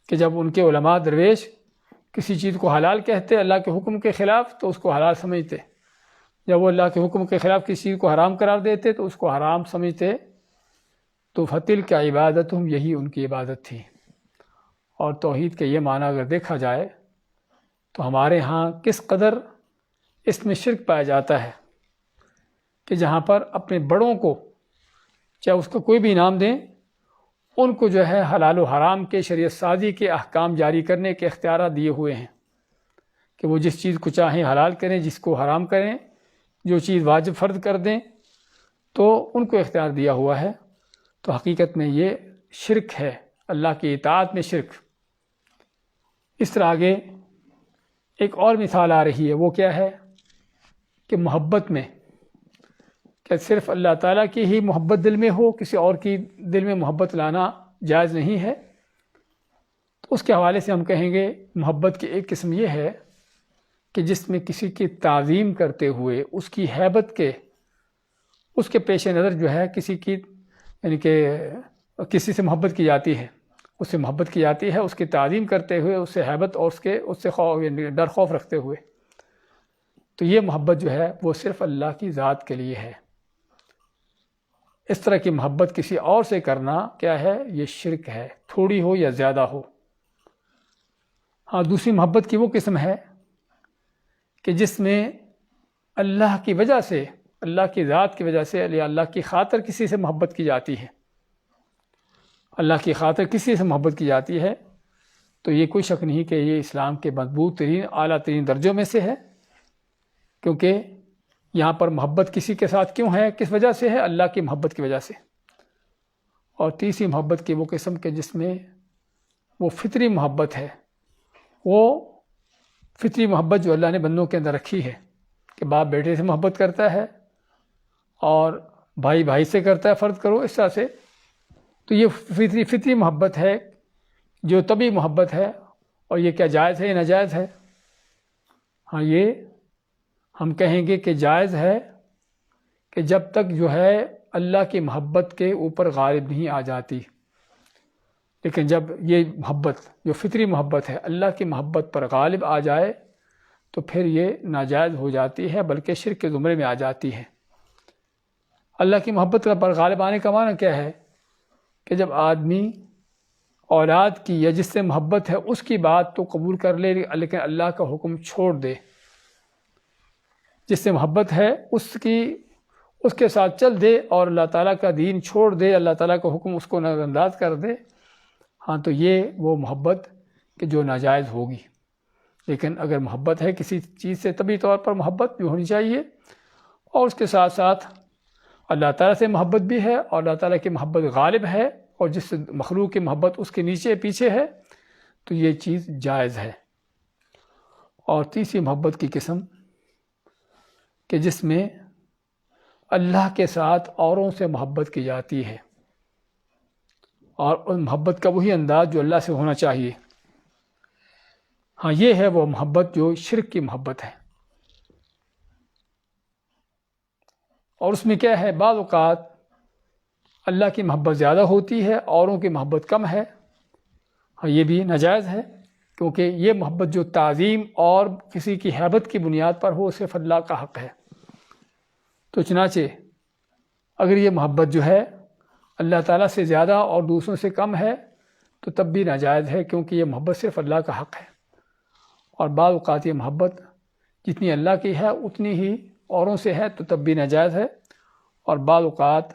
کہ جب ان کے علماء درویش کسی چیز کو حلال کہتے اللہ کے حکم کے خلاف تو اس کو حلال سمجھتے، جب وہ اللہ کے حکم کے خلاف کسی چیز کو حرام قرار دیتے تو اس کو حرام سمجھتے۔ تو فَتِلْكَ عِبَادَتُهُمْ، یہی ان کی عبادت تھی۔ اور توحید کے یہ معنی اگر دیکھا جائے تو ہمارے ہاں کس قدر اس میں شرک پایا جاتا ہے کہ جہاں پر اپنے بڑوں کو، چاہے اس کو کوئی بھی انعام دیں، ان کو جو ہے حلال و حرام کے، شریعت سازی کے احکام جاری کرنے کے اختیارات دیے ہوئے ہیں کہ وہ جس چیز کو چاہیں حلال کریں، جس کو حرام کریں، جو چیز واجب فرض کر دیں، تو ان کو اختیار دیا ہوا ہے۔ تو حقیقت میں یہ شرک ہے، اللہ کی اطاعت میں شرک۔ اس طرح آگے ایک اور مثال آ رہی ہے، وہ کیا ہے کہ محبت میں، کہ صرف اللہ تعالیٰ کی ہی محبت دل میں ہو، کسی اور کی دل میں محبت لانا جائز نہیں ہے۔ تو اس کے حوالے سے ہم کہیں گے محبت کی ایک قسم یہ ہے کہ جس میں کسی کی تعظیم کرتے ہوئے، اس کی ہیبت کے، اس کے پیش نظر جو ہے کسی کی، یعنی کہ کسی سے محبت کی جاتی ہے، اس سے محبت کی جاتی ہے، اس کی تعظیم کرتے ہوئے، اس سے ہیبت اور اس سے خوف، یعنی ڈر خوف رکھتے ہوئے، تو یہ محبت جو ہے وہ صرف اللہ کی ذات کے لیے ہے۔ اس طرح کی محبت کسی اور سے کرنا کیا ہے؟ یہ شرک ہے، تھوڑی ہو یا زیادہ ہو۔ ہاں، دوسری محبت کی وہ قسم ہے کہ جس میں اللہ کی وجہ سے، اللہ کی ذات کی وجہ سے یا اللہ کی خاطر کسی سے محبت کی جاتی ہے، اللہ کی خاطر کسی سے محبت کی جاتی ہے، تو یہ کوئی شک نہیں کہ یہ اسلام کے مضبوط ترین، اعلیٰ ترین درجوں میں سے ہے، کیونکہ یہاں پر محبت کسی کے ساتھ کیوں ہے، کس وجہ سے ہے؟ اللہ کی محبت کی وجہ سے۔ اور تیسری محبت کی وہ قسم کہ جس میں وہ فطری محبت ہے، وہ فطری محبت جو اللہ نے بندوں کے اندر رکھی ہے، کہ باپ بیٹے سے محبت کرتا ہے اور بھائی بھائی سے کرتا ہے، فرض کرو اس طرح سے، تو یہ فطری محبت ہے جو طبعی محبت ہے۔ اور یہ کیا جائز ہے یا ناجائز ہے؟ ہاں، یہ ہم کہیں گے کہ جائز ہے، کہ جب تک جو ہے اللہ کی محبت کے اوپر غالب نہیں آ جاتی، لیکن جب یہ محبت جو فطری محبت ہے اللہ کی محبت پر غالب آ جائے تو پھر یہ ناجائز ہو جاتی ہے، بلکہ شرک کے زمرے میں آ جاتی ہے۔ اللہ کی محبت پر غالب آنے کا معنی کیا ہے؟ کہ جب آدمی اولاد کی یا جس سے محبت ہے اس کی بات تو قبول کر لے، لیکن اللہ کا حکم چھوڑ دے، جس سے محبت ہے اس کے ساتھ چل دے اور اللہ تعالیٰ کا دین چھوڑ دے، اللہ تعالیٰ کا حکم اس کو نظر انداز کر دے، ہاں تو یہ وہ محبت کہ جو ناجائز ہوگی۔ لیکن اگر محبت ہے کسی چیز سے، طبی طور پر محبت بھی ہونی چاہیے، اور اس کے ساتھ ساتھ اللہ تعالیٰ سے محبت بھی ہے، اور اللہ تعالیٰ کی محبت غالب ہے، اور جس مخلوق کی محبت اس کے نیچے پیچھے ہے، تو یہ چیز جائز ہے۔ اور تیسری محبت کی قسم کہ جس میں اللہ کے ساتھ اوروں سے محبت کی جاتی ہے، اور ان محبت کا وہی انداز جو اللہ سے ہونا چاہیے، ہاں یہ ہے وہ محبت جو شرک کی محبت ہے۔ اور اس میں کیا ہے، بعض اوقات اللہ کی محبت زیادہ ہوتی ہے، اوروں کی محبت کم ہے، ہاں یہ بھی ناجائز ہے، کیونکہ یہ محبت جو تعظیم اور کسی کی ہیبت کی بنیاد پر ہو، صرف اللہ کا حق ہے۔ تو چنانچہ اگر یہ محبت جو ہے اللہ تعالیٰ سے زیادہ اور دوسروں سے کم ہے تو تب بھی ناجائز ہے، کیونکہ یہ محبت صرف اللہ کا حق ہے۔ اور بعض اوقات یہ محبت جتنی اللہ کی ہے اتنی ہی اوروں سے ہے تو تب بھی ناجائز ہے، اور بعض اوقات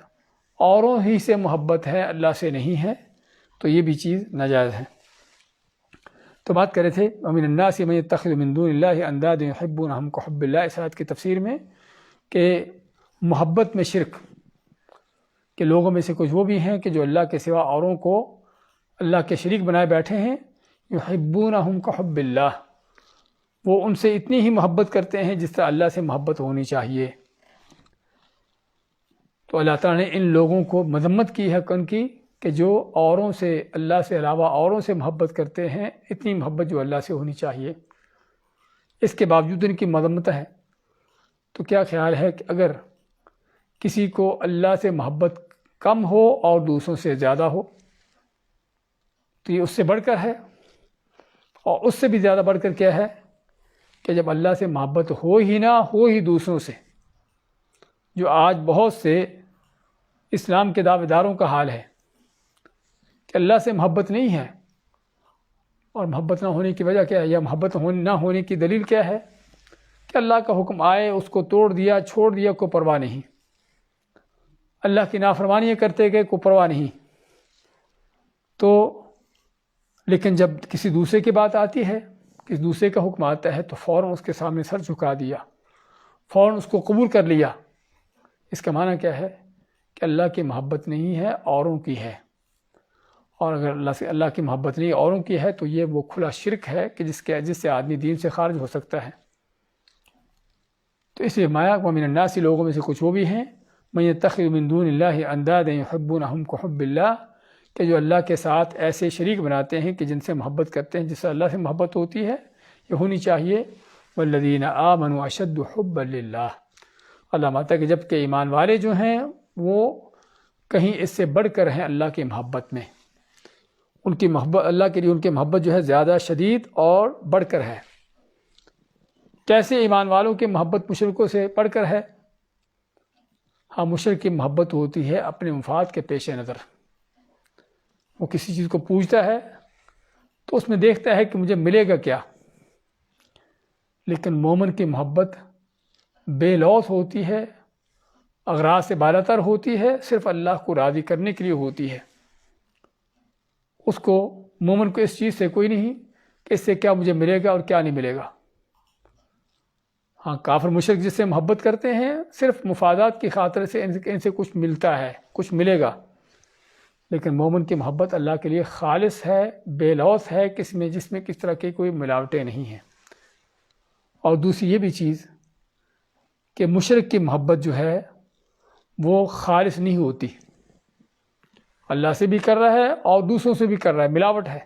اوروں ہی سے محبت ہے، اللہ سے نہیں ہے، تو یہ بھی چیز ناجائز ہے۔ تو بات کر رہے تھے وَمِنَ النَّاسِ مَن يَتَّخِذُ مِن دُونِ اللَّهِ أَندَادًا يُحِبُّونَهُمْ كَحُبِّ اللَّهِ، اس آیت کی تفسیر میں کہ محبت میں شرک کہ لوگوں میں سے کچھ وہ بھی ہیں کہ جو اللہ کے سوا اوروں کو اللہ کے شریک بنائے بیٹھے ہیں، يُحِبُّونَهُمْ كَحُبِّ اللَّهِ، وہ ان سے اتنی ہی محبت کرتے ہیں جس طرح اللہ سے محبت ہونی چاہیے۔ تو اللہ تعالیٰ نے ان لوگوں کو مذمت کی ہے ان کی کہ جو اوروں سے، اللہ سے علاوہ اوروں سے محبت کرتے ہیں، اتنی محبت جو اللہ سے ہونی چاہیے، اس کے باوجود ان کی مذمت ہے۔ تو کیا خیال ہے کہ اگر کسی کو اللہ سے محبت کم ہو اور دوسروں سے زیادہ ہو تو یہ اس سے بڑھ کر ہے، اور اس سے بھی زیادہ بڑھ کر کیا ہے کہ جب اللہ سے محبت ہو ہی نہ ہو ہی دوسروں سے، جو آج بہت سے اسلام کے دعوے داروں کا حال ہے کہ اللہ سے محبت نہیں ہے، اور محبت نہ ہونے کی وجہ کیا ہے، یا محبت نہ ہونے کی دلیل کیا ہے کہ اللہ کا حکم آئے اس کو توڑ دیا، چھوڑ دیا، کوئی پرواہ نہیں، اللہ کی نافرمانیاں کرتے گئے، کوئی پرواہ نہیں۔ تو لیکن جب کسی دوسرے کی بات آتی ہے، کسی دوسرے کا حکم آتا ہے تو فوراً اس کے سامنے سر جھکا دیا، فوراً اس کو قبول کر لیا۔ اس کا معنی کیا ہے کہ اللہ کی محبت نہیں ہے، اوروں کی ہے، اور اگر اللہ کی محبت نہیں اوروں کی ہے تو یہ وہ کھلا شرک ہے کہ جس سے آدمی دین سے خارج ہو سکتا ہے۔ تو اس لیے مایا وَمِنَ النَّاسِ، لوگوں میں سے کچھ وہ بھی ہیں، مَن يَتَّخِذُ مِن دُونِ اللَّهِ أَندَادًا يُحِبُّونَهُمْ كَحُبِّ اللَّهِ، کہ جو اللہ کے ساتھ ایسے شریک بناتے ہیں کہ جن سے محبت کرتے ہیں جس سے اللہ سے محبت ہوتی ہے، یہ ہونی چاہیے۔ وَالَّذِينَ آمَنُوا أَشَدُّ حُبًّا لِلَّهِ، اللہ ماتا کہ جب کہ ایمان والے جو ہیں وہ کہیں اس سے بڑھ کر ہیں اللہ کی محبت میں، ان کی محبت اللہ کے لیے، ان کی محبت جو ہے زیادہ شدید اور بڑھ کر ہے۔ کیسے ایمان والوں کی محبت مشرکوں سے بڑھ کر ہے؟ ہاں، مشرک کی محبت ہوتی ہے اپنے مفاد کے پیش نظر، وہ کسی چیز کو پوجتا ہے تو اس میں دیکھتا ہے کہ مجھے ملے گا کیا، لیکن مومن کی محبت بے لوث ہوتی ہے، اغراض سے بالاتر ہوتی ہے، صرف اللہ کو راضی کرنے کے لیے ہوتی ہے۔ اس کو، مومن کو اس چیز سے کوئی نہیں کہ اس سے کیا مجھے ملے گا اور کیا نہیں ملے گا۔ ہاں، کافر مشرک جس سے محبت کرتے ہیں صرف مفادات کی خاطر سے ان سے کچھ ملتا ہے، کچھ ملے گا، لیکن مومن کی محبت اللہ کے لیے خالص ہے، بے لوث ہے، جس میں کس طرح کی کوئی ملاوٹیں نہیں ہیں۔ اور دوسری یہ بھی چیز کہ مشرک کی محبت جو ہے وہ خالص نہیں ہوتی، اللہ سے بھی کر رہا ہے اور دوسروں سے بھی کر رہا ہے، ملاوٹ ہے،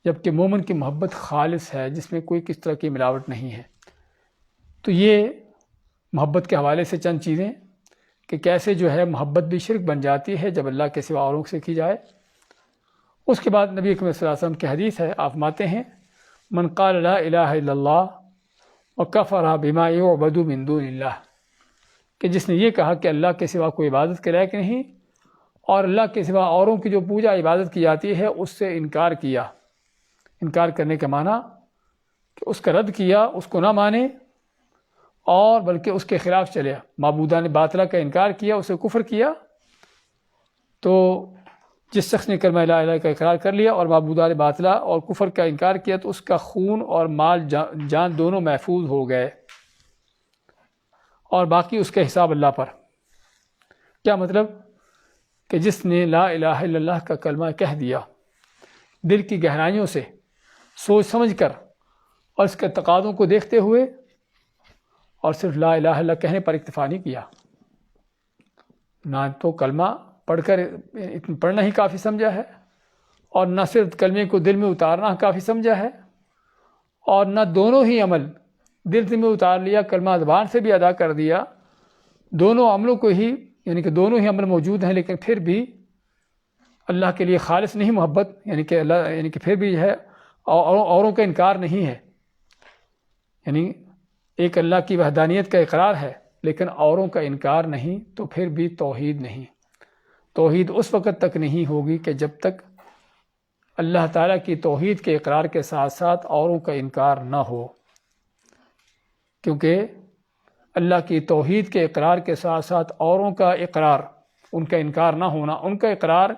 جبکہ مومن کی محبت خالص ہے جس میں کوئی کس طرح کی ملاوٹ نہیں ہے۔ تو یہ محبت کے حوالے سے چند چیزیں کہ کیسے جو ہے محبت بھی شرک بن جاتی ہے جب اللہ کے سوا اوروں سے کی جائے۔ اس کے بعد نبی اکرم صلی اللہ علیہ وسلم کی حدیث ہے، آپ فرماتے ہیں من قال لا الہ الا اللہ وکفر بما یعبد من دون اللہ، کہ جس نے یہ کہا کہ اللہ کے سوا کوئی عبادت کے لائق نہیں، اور اللہ کے سوا اوروں کی جو پوجا عبادت کی جاتی ہے اس سے انکار کیا۔ انکار کرنے کا معنی کہ اس کا رد کیا، اس کو نہ مانے، اور بلکہ اس کے خلاف چلے، معبودان باطلہ کا انکار کیا، اسے کفر کیا، تو جس شخص نے کلمہ لا الہ کا اقرار کر لیا اور معبودان باطلہ اور کفر کا انکار کیا تو اس کا خون اور مال جان دونوں محفوظ ہو گئے، اور باقی اس کا حساب اللہ پر۔ کیا مطلب؟ کہ جس نے لا الہ الا اللہ کا کلمہ کہہ دیا دل کی گہرائیوں سے، سوچ سمجھ کر اور اس کے تقاضوں کو دیکھتے ہوئے، اور صرف لا الہ الا اللہ کہنے پر اکتفا نہیں کیا، نہ تو کلمہ پڑھ کر پڑھنا ہی کافی سمجھا ہے، اور نہ صرف کلمے کو دل میں اتارنا کافی سمجھا ہے، اور نہ دونوں ہی عمل دل میں اتار لیا، کلمہ زبان سے بھی ادا کر دیا، دونوں عملوں کو ہی، یعنی کہ دونوں ہی عمل موجود ہیں، لیکن پھر بھی اللہ کے لیے خالص نہیں محبت، یعنی کہ اللہ، یعنی کہ پھر بھی ہے اوروں کا انکار نہیں ہے، یعنی ایک اللہ کی وحدانیت کا اقرار ہے لیکن اوروں کا انکار نہیں، تو پھر بھی توحید نہیں۔ توحید اس وقت تک نہیں ہوگی کہ جب تک اللہ تعالیٰ کی توحید کے اقرار کے ساتھ ساتھ اوروں کا انکار نہ ہو، کیونکہ اللہ کی توحید کے اقرار کے ساتھ ساتھ اوروں کا اقرار، ان کا انکار نہ ہونا، ان کا اقرار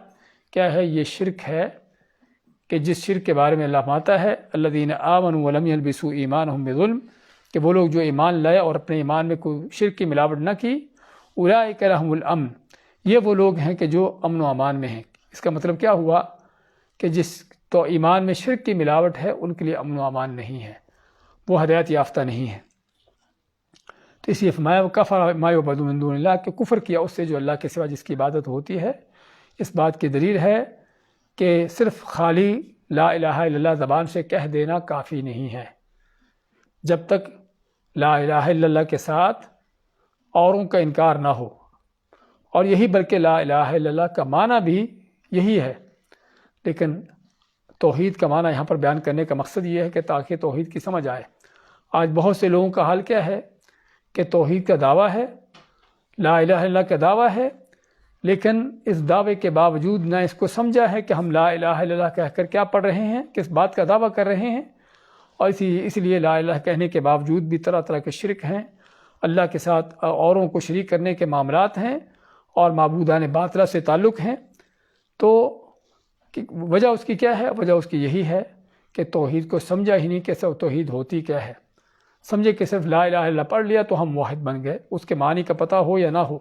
کیا ہے؟ یہ شرک ہے، کہ جس شرک کے بارے میں اللہ فرماتا ہے الذین آمنوا ولم یلبسوا ایمانہم بظلم، کہ وہ لوگ جو ایمان لائے اور اپنے ایمان میں کوئی شرک کی ملاوٹ نہ کی، اولئک لہم الامن، یہ وہ لوگ ہیں کہ جو امن و امان میں ہیں۔ اس کا مطلب کیا ہوا؟ کہ جس تو ایمان میں شرک کی ملاوٹ ہے ان کے لیے امن و امان نہیں ہے، وہ ہدایت یافتہ نہیں ہے۔ تو اس لیے فرمایا وَكَفَرَ مَا يُعْبَدُ مِن دُونِ اللَّهِ، کہ کفر کیا اس سے جو اللہ کے سوا جس کی عبادت ہوتی ہے۔ اس بات کی دلیل ہے کہ صرف خالی لا الہ الا اللہ زبان سے کہہ دینا کافی نہیں ہے، جب تک لا الہ الا اللہ کے ساتھ اوروں کا انکار نہ ہو، اور یہی بلکہ لا الہ الا اللہ کا معنی بھی یہی ہے، لیکن توحید کا معنی یہاں پر بیان کرنے کا مقصد یہ ہے کہ تاکہ توحید کی سمجھ آئے۔ آج بہت سے لوگوں کا حال کیا ہے کہ توحید کا دعویٰ ہے، لا الہ الا اللہ کا دعویٰ ہے، لیکن اس دعوے کے باوجود نہ اس کو سمجھا ہے کہ ہم لا الہ الا اللہ کہہ کر کیا پڑھ رہے ہیں، کس بات کا دعویٰ کر رہے ہیں، اور اس لیے لا الہ کہنے کے باوجود بھی طرح طرح کے شرک ہیں، اللہ کے ساتھ اوروں کو شریک کرنے کے معاملات ہیں، اور معبودان باطلہ سے تعلق ہیں۔ تو وجہ اس کی کیا ہے؟ وجہ اس کی یہی ہے کہ توحید کو سمجھا ہی نہیں کہ توحید ہوتی کیا ہے۔ سمجھے کہ صرف لا الہ الا اللہ پڑھ لیا تو ہم واحد بن گئے، اس کے معنی کا پتہ ہو یا نہ ہو،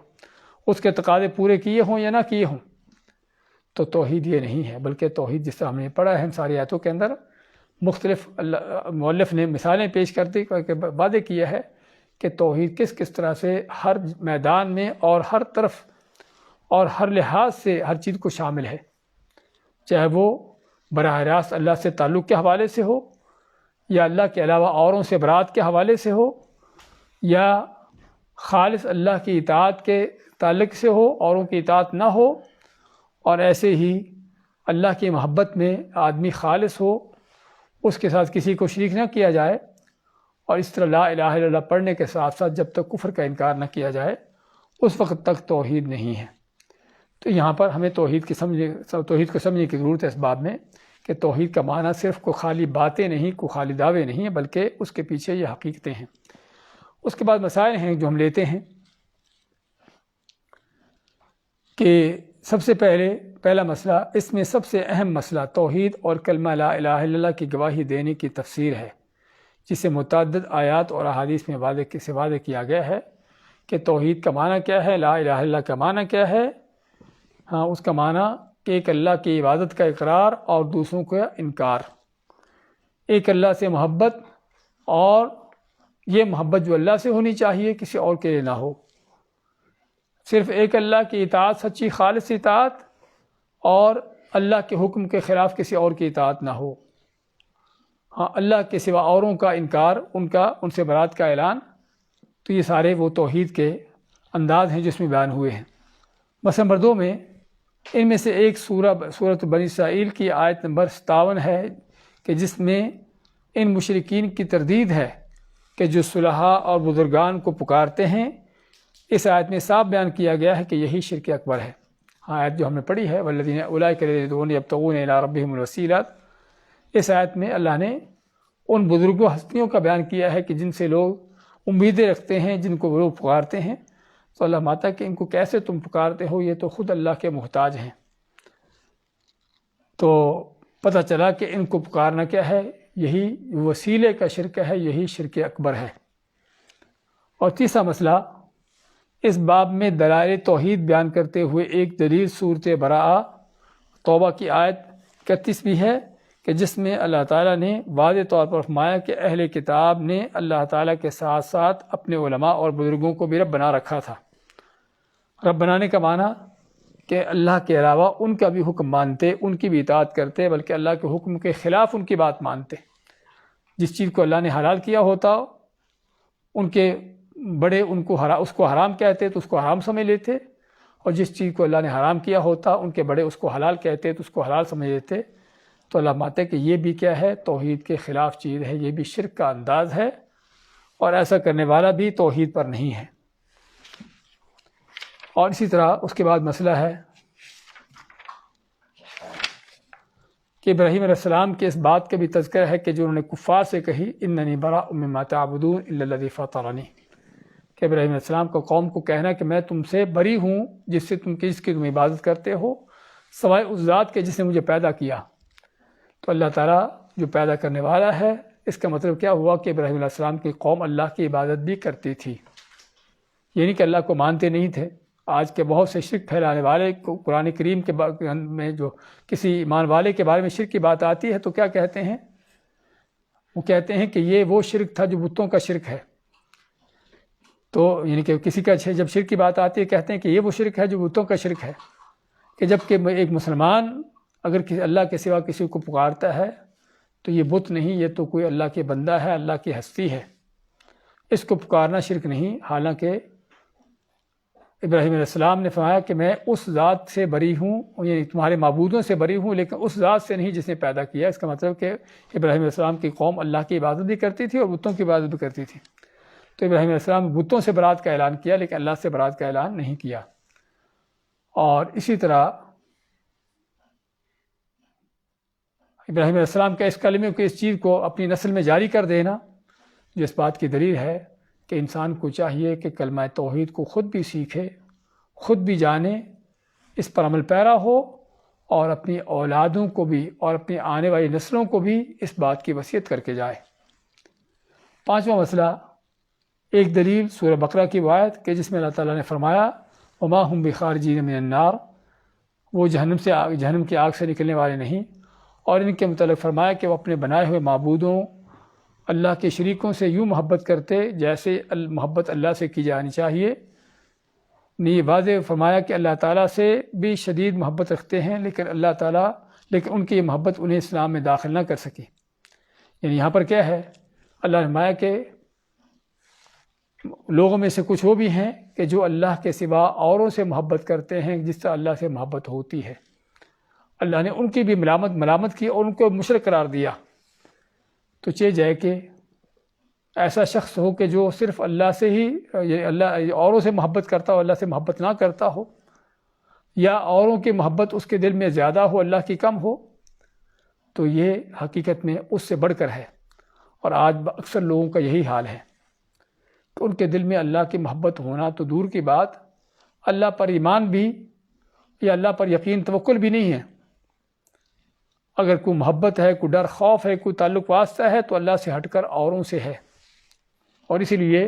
اس کے تقاضے پورے کیے ہوں یا نہ کیے ہوں، تو توحید یہ نہیں ہے۔ بلکہ توحید جس طرح ہم نے پڑھا ہے ان ساری آیتوں کے اندر، مختلف مؤلف نے مثالیں پیش کرتے وعدے کیا ہے کہ توحید کس کس طرح سے ہر میدان میں اور ہر طرف اور ہر لحاظ سے ہر چیز کو شامل ہے، چاہے وہ براہ راست اللہ سے تعلق کے حوالے سے ہو، یا اللہ کے علاوہ اوروں سے برات کے حوالے سے ہو، یا خالص اللہ کی اطاعت کے تعلق سے ہو، اوروں کی اطاعت نہ ہو، اور ایسے ہی اللہ کی محبت میں آدمی خالص ہو، اس کے ساتھ کسی کو شریک نہ کیا جائے، اور اس طرح لا الہ الا اللہ پڑھنے کے ساتھ ساتھ جب تک کفر کا انکار نہ کیا جائے اس وقت تک توحید نہیں ہے۔ تو یہاں پر ہمیں توحید کو سمجھنے کی ضرورت ہے اس باب میں کہ توحید کا معنی صرف کوئی خالی باتیں نہیں، کوئی خالی دعوے نہیں ہیں، بلکہ اس کے پیچھے یہ حقیقتیں ہیں۔ اس کے بعد مسائل ہیں جو ہم لیتے ہیں کہ سب سے پہلا مسئلہ، اس میں سب سے اہم مسئلہ توحید اور کلمہ لا الہ الا اللہ کی گواہی دینے کی تفسیر ہے، جسے متعدد آیات اور احادیث میں واضح کیا گیا ہے کہ توحید کا معنی کیا ہے، لا الہ الا اللہ کا معنی کیا ہے۔ ہاں، اس کا معنی کہ ایک اللہ کی عبادت کا اقرار اور دوسروں کا انکار، ایک اللہ سے محبت، اور یہ محبت جو اللہ سے ہونی چاہیے کسی اور کے لیے نہ ہو، صرف ایک اللہ کی اطاعت، سچی خالص اطاعت، اور اللہ کے حکم کے خلاف کسی اور کی اطاعت نہ ہو۔ ہاں، اللہ کے سوا اوروں کا انکار، ان سے برات کا اعلان، تو یہ سارے وہ توحید کے انداز ہیں جس میں بیان ہوئے ہیں۔ مثلا نمبر 2 میں ان میں سے ایک سورۃ بنی اسرائیل کی آیت نمبر 57 ہے کہ جس میں ان مشرکین کی تردید ہے کہ جو صلحاء اور بزرگان کو پکارتے ہیں۔ اس آیت میں صاف بیان کیا گیا ہے کہ یہی شرک اکبر ہے۔ ہاں، آیت جو ہم نے پڑھی ہے والذین اولئک یدعون یبتغون الی ربہم الوسیلۃ، اس آیت میں اللہ نے ان بزرگوں ہستیوں کا بیان کیا ہے کہ جن سے لوگ امیدیں رکھتے ہیں جن کو وہ لوگ پکارتے ہیں، تو اللہ ماتا کہ ان کو کیسے تم پکارتے ہو، یہ تو خود اللہ کے محتاج ہیں۔ تو پتہ چلا کہ ان کو پکارنا کیا ہے، یہی وسیلے کا شرک ہے، یہی شرک اکبر ہے۔ اور تیسرا مسئلہ، اس باب میں دلائل توحید بیان کرتے ہوئے ایک دلیل سورۃ براءہ توبہ کی آیت 31 بھی ہے کہ جس میں اللہ تعالیٰ نے واضح طور پر فرمایا کہ اہل کتاب نے اللہ تعالیٰ کے ساتھ ساتھ اپنے علماء اور بزرگوں کو بھی رب بنا رکھا تھا۔ رب بنانے کا معنی کہ اللہ کے علاوہ ان کا بھی حکم مانتے، ان کی بھی اطاعت کرتے، بلکہ اللہ کے حکم کے خلاف ان کی بات مانتے۔ جس چیز کو اللہ نے حلال کیا ہوتا ان کے بڑے اس کو حرام کہتے تو اس کو حرام سمجھ لیتے، اور جس چیز کو اللہ نے حرام کیا ہوتا ان کے بڑے اس کو حلال کہتے تو اس کو حلال سمجھ لیتے۔ تو اللہ ماتے کہ یہ بھی کیا ہے، توحید کے خلاف چیز ہے، یہ بھی شرک کا انداز ہے، اور ایسا کرنے والا بھی توحید پر نہیں ہے۔ اور اسی طرح اس کے بعد مسئلہ ہے کہ ابراہیم علیہ السلام کے اس بات کا بھی تذکرہ ہے کہ جو انہوں نے کفار سے کہی اننی براء مما تعبدون الا الذی فطرنی، کہ ابراہیم علیہ السلام کو قوم کو کہنا کہ میں تم سے بری ہوں جس کی تم عبادت کرتے ہو، سوائے اس ذات کے جس نے مجھے پیدا کیا۔ تو اللہ تعالیٰ جو پیدا کرنے والا ہے، اس کا مطلب کیا ہوا کہ ابراہیم علیہ السلام کی قوم اللہ کی عبادت بھی کرتی تھی، یعنی کہ اللہ کو مانتے نہیں تھے۔ آج کے بہت سے شرک پھیلانے والے کو قرآن کریم کے میں جو کسی ایمان والے کے بارے میں شرک کی بات آتی ہے تو کیا کہتے ہیں؟ وہ کہتے ہیں کہ یہ وہ شرک تھا جو بتوں کا شرک ہے۔ تو یعنی کہ کسی کا جب شرک کی بات آتی ہے کہتے ہیں کہ یہ وہ شرک ہے جو بتوں کا شرک ہے، کہ جب کہ ایک مسلمان اگر اللہ کے سوا کسی کو پکارتا ہے تو یہ بت نہیں، یہ تو کوئی اللہ کے بندہ ہے، اللہ کی ہستی ہے، اس کو پکارنا شرک نہیں۔ حالانکہ ابراہیم علیہ السلام نے فرمایا کہ میں اس ذات سے بری ہوں، یعنی تمہارے معبودوں سے بری ہوں، لیکن اس ذات سے نہیں جس نے پیدا کیا۔ اس کا مطلب کہ ابراہیم علیہ السلام کی قوم اللہ کی عبادت بھی کرتی تھی اور بتوں کی عبادت بھی کرتی تھی۔ تو ابراہیم علیہ السلام بتوں سے برات کا اعلان کیا لیکن اللہ سے برات کا اعلان نہیں کیا۔ اور اسی طرح ابراہیم علیہ السلام کا اس کلمے کو، اس چیز کو اپنی نسل میں جاری کر دینا، جو اس بات کی دلیل ہے کہ انسان کو چاہیے کہ کلمہ توحید کو خود بھی سیکھے، خود بھی جانے، اس پر عمل پیرا ہو، اور اپنی اولادوں کو بھی اور اپنی آنے والی نسلوں کو بھی اس بات کی وصیت کر کے جائے۔ پانچواں مسئلہ، ایک دلیل سورہ بقرہ کی آیت کہ جس میں اللہ تعالیٰ نے فرمایا وما ہم بخارجین من النار، وہ جہنم کی آگ سے نکلنے والے نہیں، اور ان کے متعلق فرمایا کہ وہ اپنے بنائے ہوئے معبودوں اللہ کے شریکوں سے یوں محبت کرتے جیسے محبت اللہ سے کی جانی چاہیے۔ یہ واضح فرمایا کہ اللہ تعالیٰ سے بھی شدید محبت رکھتے ہیں، لیکن ان کی یہ محبت انہیں اسلام میں داخل نہ کر سکی۔ یعنی یہاں پر کیا ہے، اللہ نے فرمایا کہ لوگوں میں سے کچھ وہ بھی ہیں کہ جو اللہ کے سوا اوروں سے محبت کرتے ہیں جس سے اللہ سے محبت ہوتی ہے۔ اللہ نے ان کی بھی ملامت کی اور ان کو مشرک قرار دیا۔ تو چاہیے جائے کہ ایسا شخص ہو کہ جو صرف اللہ سے ہی، اللہ اوروں سے محبت کرتا ہو، اللہ سے محبت نہ کرتا ہو، یا اوروں کی محبت اس کے دل میں زیادہ ہو، اللہ کی کم ہو، تو یہ حقیقت میں اس سے بڑھ کر ہے۔ اور آج اکثر لوگوں کا یہی حال ہے کہ ان کے دل میں اللہ کی محبت ہونا تو دور کی بات، اللہ پر ایمان بھی یا اللہ پر یقین توکل بھی نہیں ہے۔ اگر کوئی محبت ہے، کوئی ڈر خوف ہے، کوئی تعلق واسطہ ہے تو اللہ سے ہٹ کر اوروں سے ہے۔ اور اسی لیے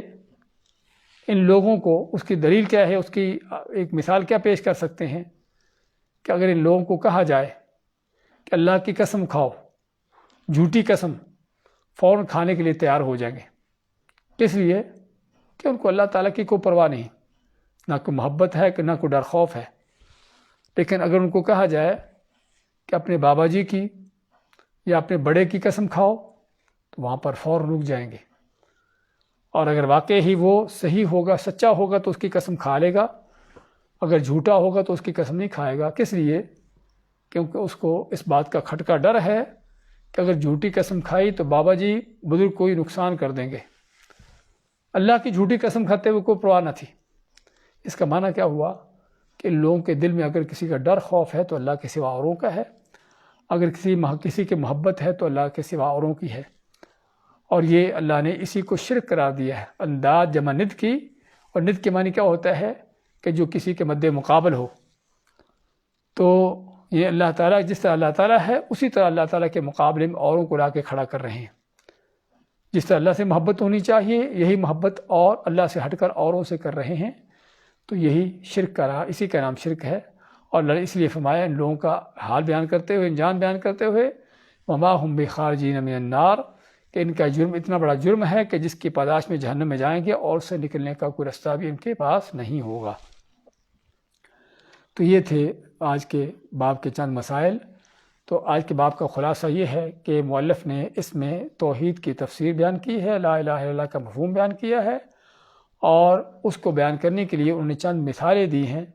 ان لوگوں کو اس کی دلیل کیا ہے، اس کی ایک مثال کیا پیش کر سکتے ہیں کہ اگر ان لوگوں کو کہا جائے کہ اللہ کی قسم کھاؤ، جھوٹی قسم، فوراً کھانے کے لیے تیار ہو جائیں گے۔ اس لیے کہ ان کو اللہ تعالیٰ کی کوئی پرواہ نہیں، نہ کوئی محبت ہے کہ نہ کوئی ڈر خوف ہے۔ لیکن اگر ان کو کہا جائے کہ اپنے بابا جی کی یا اپنے بڑے کی قسم کھاؤ تو وہاں پر فوراً رک جائیں گے، اور اگر واقعی ہی وہ صحیح ہوگا، سچا ہوگا تو اس کی قسم کھا لے گا، اگر جھوٹا ہوگا تو اس کی قسم نہیں کھائے گا۔ کس لیے؟ کیونکہ اس کو اس بات کا کھٹکا ڈر ہے کہ اگر جھوٹی قسم کھائی تو بابا جی بزرگ کوئی نقصان کر دیں گے۔ اللہ کی جھوٹی قسم کھاتے ہوئے کوئی پرواہ نہ تھی۔ اس کا معنی کیا ہوا کہ لوگوں کے دل میں اگر کسی کا ڈر خوف ہے تو اللہ کے سوا اوروں کا ہے، اگر کسی کی محبت ہے تو اللہ کے سوا اوروں کی ہے۔ اور یہ اللہ نے اسی کو شرک قرار دیا ہے۔ انداز جمع ند کی، اور ند کے معنی کیا ہوتا ہے کہ جو کسی کے مد مقابل ہو۔ تو یہ اللہ تعالیٰ جس طرح اللہ تعالیٰ ہے اسی طرح اللہ تعالیٰ کے مقابلے میں اوروں کو لا کے کھڑا کر رہے ہیں۔ جس طرح اللہ سے محبت ہونی چاہیے یہی محبت اور اللہ سے ہٹ کر اوروں سے کر رہے ہیں، تو یہی شرک کا رہا، اسی کا نام شرک ہے۔ اور اللہ نے اس لیے فرمایا ان لوگوں کا حال بیان کرتے ہوئے، انجام بیان کرتے ہوئے، وما ہم بخارجین من النار، کہ ان کا جرم اتنا بڑا جرم ہے کہ جس کی پاداش میں جہنم میں جائیں گے اور سے نکلنے کا کوئی رستہ بھی ان کے پاس نہیں ہوگا۔ تو یہ تھے آج کے باب کے چند مسائل۔ تو آج کے باب کا خلاصہ یہ ہے کہ مؤلف نے اس میں توحید کی تفسیر بیان کی ہے، لا الہ الا اللہ کا مفہوم بیان کیا ہے، اور اس کو بیان کرنے کے لیے انہوں نے چند مثالیں دی ہیں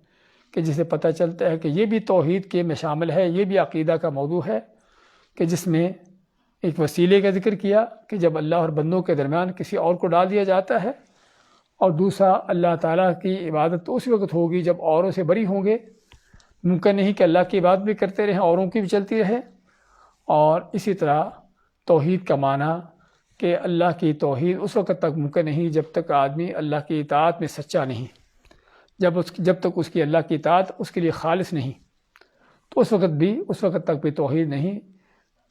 کہ جسے پتہ چلتا ہے کہ یہ بھی توحید کے میں شامل ہے، یہ بھی عقیدہ کا موضوع ہے، کہ جس میں ایک وسیلے کا ذکر کیا کہ جب اللہ اور بندوں کے درمیان کسی اور کو ڈال دیا جاتا ہے، اور دوسرا اللہ تعالیٰ کی عبادت تو اسی وقت ہوگی جب اوروں سے بری ہوں گے، ممکن نہیں کہ اللہ کی عبادت بھی کرتے رہیں اوروں کی بھی چلتی رہے۔ اور اسی طرح توحید کا معنی کہ اللہ کی توحید اس وقت تک ممکن نہیں جب تک آدمی اللہ کی اطاعت میں سچا نہیں، جب تک اس کی اللہ کی اطاعت اس کے لیے خالص نہیں، تو اس وقت تک بھی توحید نہیں۔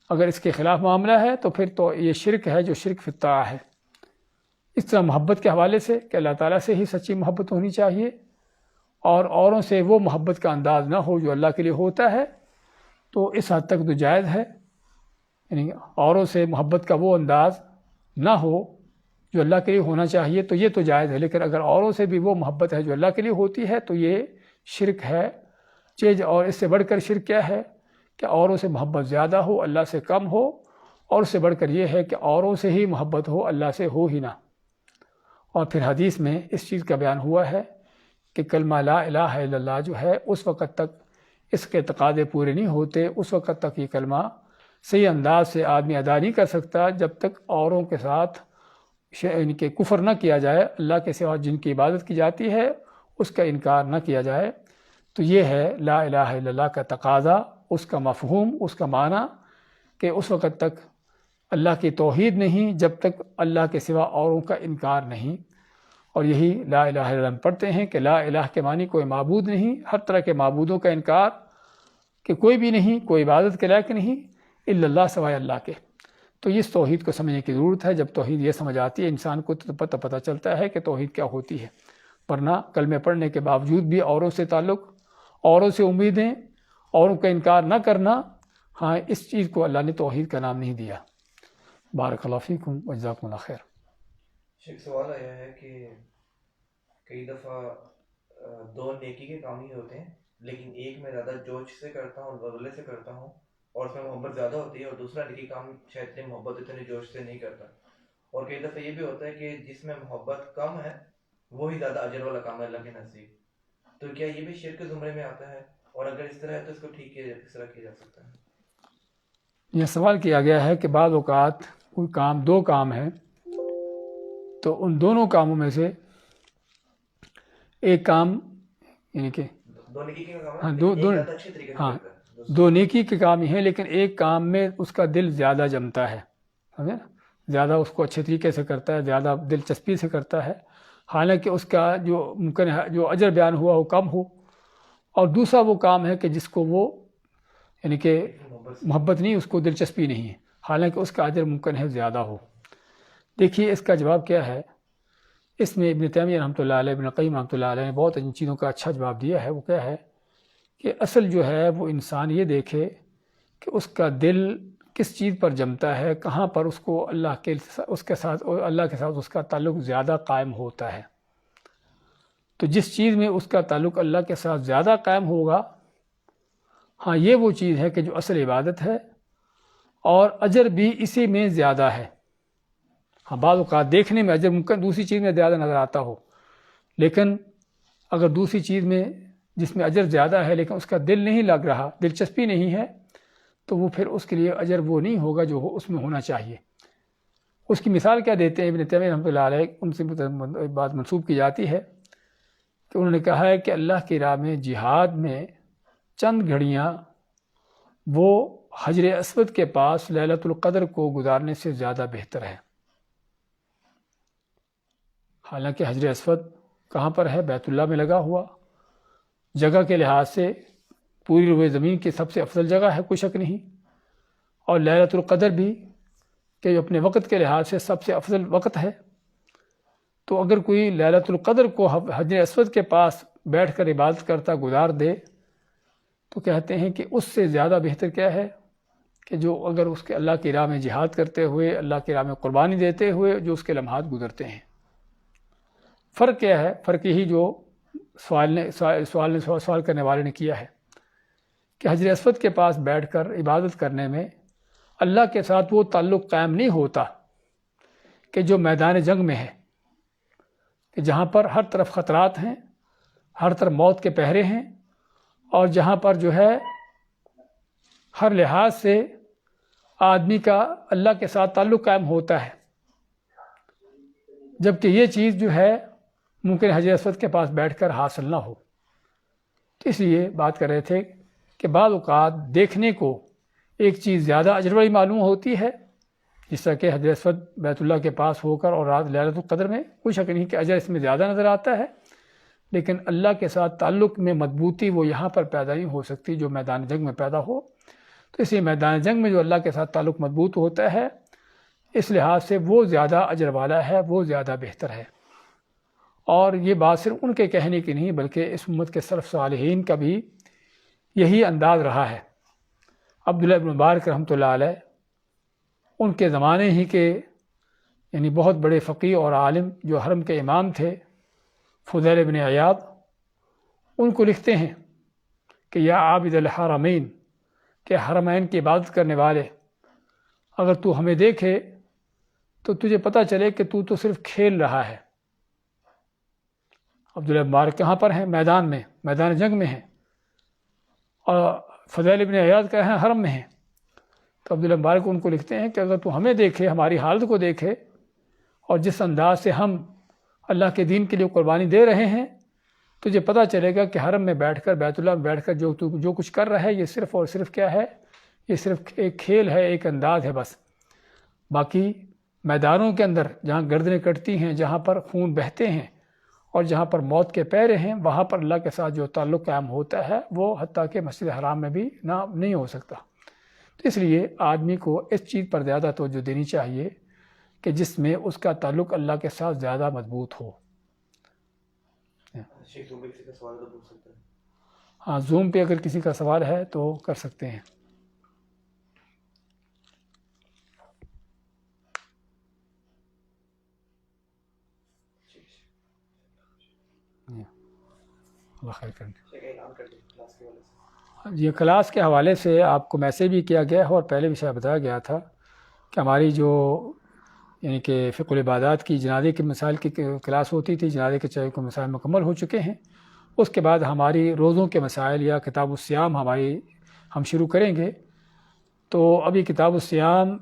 اگر اس کے خلاف معاملہ ہے تو پھر تو یہ شرک ہے، جو شرک فی الطاعہ ہے۔ اس طرح محبت کے حوالے سے کہ اللہ تعالیٰ سے ہی سچی محبت ہونی چاہیے، اور اوروں سے وہ محبت کا انداز نہ ہو جو اللہ کے لیے ہوتا ہے، تو اس حد تک تو جائز ہے، یعنی اوروں سے محبت کا وہ انداز نہ ہو جو اللہ کے لیے ہونا چاہیے، تو یہ تو جائز ہے۔ لیکن اگر اوروں سے بھی وہ محبت ہے جو اللہ کے لیے ہوتی ہے تو یہ شرک ہے چیز۔ اور اس سے بڑھ کر شرک کیا ہے کہ اوروں سے محبت زیادہ ہو، اللہ سے کم ہو، اور اس سے بڑھ کر یہ ہے کہ اوروں سے ہی محبت ہو، اللہ سے ہو ہی نہ۔ اور پھر حدیث میں اس چیز کا بیان ہوا ہے کہ کلمہ لا الہ الا اللہ جو ہے اس وقت تک اس کے تقاضے پورے نہیں ہوتے، اس وقت تک یہ کلمہ صحیح انداز سے آدمی ادا نہیں کر سکتا جب تک اوروں کے ساتھ ان کے کفر نہ کیا جائے، اللہ کے سوا جن کی عبادت کی جاتی ہے اس کا انکار نہ کیا جائے۔ تو یہ ہے لا الہ الا اللہ کا تقاضا، اس کا مفہوم، اس کا معنی، کہ اس وقت تک اللہ کی توحید نہیں جب تک اللہ کے سوا اوروں کا انکار نہیں۔ اور یہی لا الہ الا اللہ ہم پڑھتے ہیں کہ لا الہ کے معنی کوئی معبود نہیں، ہر طرح کے معبودوں کا انکار، کہ کوئی بھی نہیں، کوئی عبادت کے لائق نہیں الا اللہ سوائے اللہ کے۔ تو اس توحید کو سمجھنے کی ضرورت ہے۔ جب توحید یہ سمجھ آتی ہے انسان کو تو پتہ چلتا ہے کہ توحید کیا ہوتی ہے، ورنہ کلمے پڑھنے کے باوجود بھی اوروں سے تعلق، اوروں سے امیدیں، اوروں کا انکار نہ کرنا، ہاں اس چیز کو اللہ نے توحید کا نام نہیں دیا۔ بارک اللہ فیکم و جزاکم اللہ خیر۔ ایک سوال آیا ہے کہ کئی دفعہ دو نیکی کے کام ہی ہوتے ہیں، لیکن ایک میں زیادہ جوش سے کرتا ہوں، غلے سے کرتا ہوں، اور اس میں محبت زیادہ ہوتی ہے، اور دوسرا نیکی کام شاید اتنی محبت اتنے جوش سے نہیں کرتا۔ اور کئی دفعہ یہ بھی ہوتا ہے کہ جس میں محبت کم ہے وہی زیادہ اجر والا کام ہے اللہ کے نزدیک۔ تو کیا یہ بھی شرک کے زمرے میں آتا ہے؟ اور اگر اس طرح ہے تو اس کو ٹھیک کس طرح کیا جا سکتا ہے؟ یہ سوال کیا گیا ہے کہ بعض اوقات کوئی کام، دو کام ہیں، تو ان دونوں کاموں میں سے ایک کام، یعنی کہ دو نیکی کے کام ہاں ہے، دو ایک زیادہ اچھے طریقے سے ہاں کرتا ہے، دو نیکی کے کام ہی ہیں، لیکن ایک کام میں اس کا دل زیادہ جمتا ہے، سمجھے نا، زیادہ اس کو اچھے طریقے سے کرتا ہے، زیادہ دلچسپی سے کرتا ہے، حالانکہ اس کا جو ممکن ہے جو اجر بیان ہوا وہ کم ہو۔ اور دوسرا وہ کام ہے کہ جس کو وہ یعنی کہ محبت نہیں، اس کو دلچسپی نہیں ہے، حالانکہ اس کا اجر ممکن ہے زیادہ ہو۔ دیکھیے اس کا جواب کیا ہے، اس میں ابن تیمیہ رحمۃ اللہ علیہ، ابن قیم رحمۃ اللہ علیہ نے بہت ان چیزوں کا اچھا جواب دیا ہے۔ وہ کیا ہے کہ اصل جو ہے وہ انسان یہ دیکھے کہ اس کا دل کس چیز پر جمتا ہے، کہاں پر اس کو اللہ کے ساتھ اس کا تعلق زیادہ قائم ہوتا ہے۔ تو جس چیز میں اس کا تعلق اللہ کے ساتھ زیادہ قائم ہوگا، ہاں یہ وہ چیز ہے کہ جو اصل عبادت ہے، اور اجر بھی اسی میں زیادہ ہے۔ ہاں بعض اوقات دیکھنے میں اجر ممکن دوسری چیز میں زیادہ نظر آتا ہو، لیکن اگر دوسری چیز میں جس میں اجر زیادہ ہے لیکن اس کا دل نہیں لگ رہا، دلچسپی نہیں ہے، تو وہ پھر اس کے لیے اجر وہ نہیں ہوگا جو اس میں ہونا چاہیے۔ اس کی مثال کیا دیتے ہیں ابن تیمیہ رحمۃ اللہ علیہ، ان سے بات منسوب کی جاتی ہے کہ انہوں نے کہا ہے کہ اللہ کی راہ میں جہاد میں چند گھڑیاں وہ حجر اسود کے پاس لیلۃ القدر کو گزارنے سے زیادہ بہتر ہے۔ حالانکہ حجر اسود کہاں پر ہے؟ بیت اللہ میں لگا ہوا، جگہ کے لحاظ سے پوری روئے زمین کی سب سے افضل جگہ ہے، کوئی شک نہیں، اور لیلۃ القدر بھی کہ جو اپنے وقت کے لحاظ سے سب سے افضل وقت ہے۔ تو اگر کوئی لیلۃ القدر کو حجر اسود کے پاس بیٹھ کر عبادت کرتا گزار دے تو کہتے ہیں کہ اس سے زیادہ بہتر کیا ہے کہ جو اگر اس کے اللہ کی راہ میں جہاد کرتے ہوئے، اللہ کی راہ میں قربانی دیتے ہوئے جو اس کے لمحات گزرتے ہیں۔ فرق کیا ہے؟ فرق یہی جو سوال کرنے والے نے کیا ہے کہ حجر اسود کے پاس بیٹھ کر عبادت کرنے میں اللہ کے ساتھ وہ تعلق قائم نہیں ہوتا کہ جو میدان جنگ میں ہے، کہ جہاں پر ہر طرف خطرات ہیں، ہر طرف موت کے پہرے ہیں، اور جہاں پر جو ہے ہر لحاظ سے آدمی کا اللہ کے ساتھ تعلق قائم ہوتا ہے، جبکہ یہ چیز جو ہے ممکن حجر اسود کے پاس بیٹھ کر حاصل نہ ہو۔ تو اس لیے بات کر رہے تھے کہ بعض اوقات دیکھنے کو ایک چیز زیادہ اجر والی معلوم ہوتی ہے، جس طرح کہ حجر اسود بیت اللہ کے پاس ہو کر اور رات لیلۃ القدر میں کوئی شک نہیں کہ اجر اس میں زیادہ نظر آتا ہے، لیکن اللہ کے ساتھ تعلق میں مضبوطی وہ یہاں پر پیدا نہیں ہو سکتی جو میدان جنگ میں پیدا ہو۔ تو اس لیے میدان جنگ میں جو اللہ کے ساتھ تعلق مضبوط ہوتا ہے، اس لحاظ سے وہ زیادہ اجر والا ہے، وہ زیادہ بہتر ہے۔ اور یہ بات صرف ان کے کہنے کی نہیں بلکہ اس امت کے سلف صالحین کا بھی یہی انداز رہا ہے۔ عبداللہ ابن مبارک رحمۃ اللہ علیہ ان کے زمانے ہی کے یعنی بہت بڑے فقیہ اور عالم جو حرم کے امام تھے، فضیل بن عیاض، ان کو لکھتے ہیں کہ یا عابد الحرمین، کہ حرمین کی عبادت کرنے والے، اگر تو ہمیں دیکھے تو تجھے پتہ چلے کہ تو صرف کھیل رہا ہے۔ عبداللہ مبارک کہاں پر ہیں؟ میدان میں، میدان جنگ میں ہیں، اور فضیل بن عیاض کہاں ہیں؟ حرم میں ہیں۔ تو عبداللہ مبارک ان کو لکھتے ہیں کہ اگر تو ہمیں دیکھے، ہماری حالت کو دیکھے، اور جس انداز سے ہم اللہ کے دین کے لیے قربانی دے رہے ہیں، تجھے پتہ چلے گا کہ حرم میں بیٹھ کر، بیت اللہ میں بیٹھ کر جو کچھ کر رہا ہے یہ صرف اور صرف کیا ہے؟ یہ صرف ایک کھیل ہے، ایک انداز ہے بس۔ باقی میدانوں کے اندر جہاں گردنیں کٹتی ہیں، جہاں پر خون بہتے ہیں اور جہاں پر موت کے پیرے ہیں، وہاں پر اللہ کے ساتھ جو تعلق قائم ہوتا ہے وہ حتیٰ کہ مسجد حرام میں بھی نہیں ہو سکتا۔ تو اس لیے آدمی کو اس چیز پر زیادہ توجہ دینی چاہیے کہ جس میں اس کا تعلق اللہ کے ساتھ زیادہ مضبوط ہو۔ ہاں، زوم پہ اگر کسی کا سوال ہے تو کر سکتے ہیں۔ اللہ خیر کریں۔ یہ کلاس کے حوالے سے آپ کو میسیج بھی کیا گیا ہے اور پہلے بھی شاید بتایا گیا تھا کہ ہماری جو یعنی کہ فقہ العبادات کی جنازے کے مسائل کی کلاس ہوتی تھی، جنازے کے چاہے کو مسائل مکمل ہو چکے ہیں۔ اس کے بعد ہماری روزوں کے مسائل یا کتاب الصیام ہم شروع کریں گے۔ تو ابھی کتاب الصیام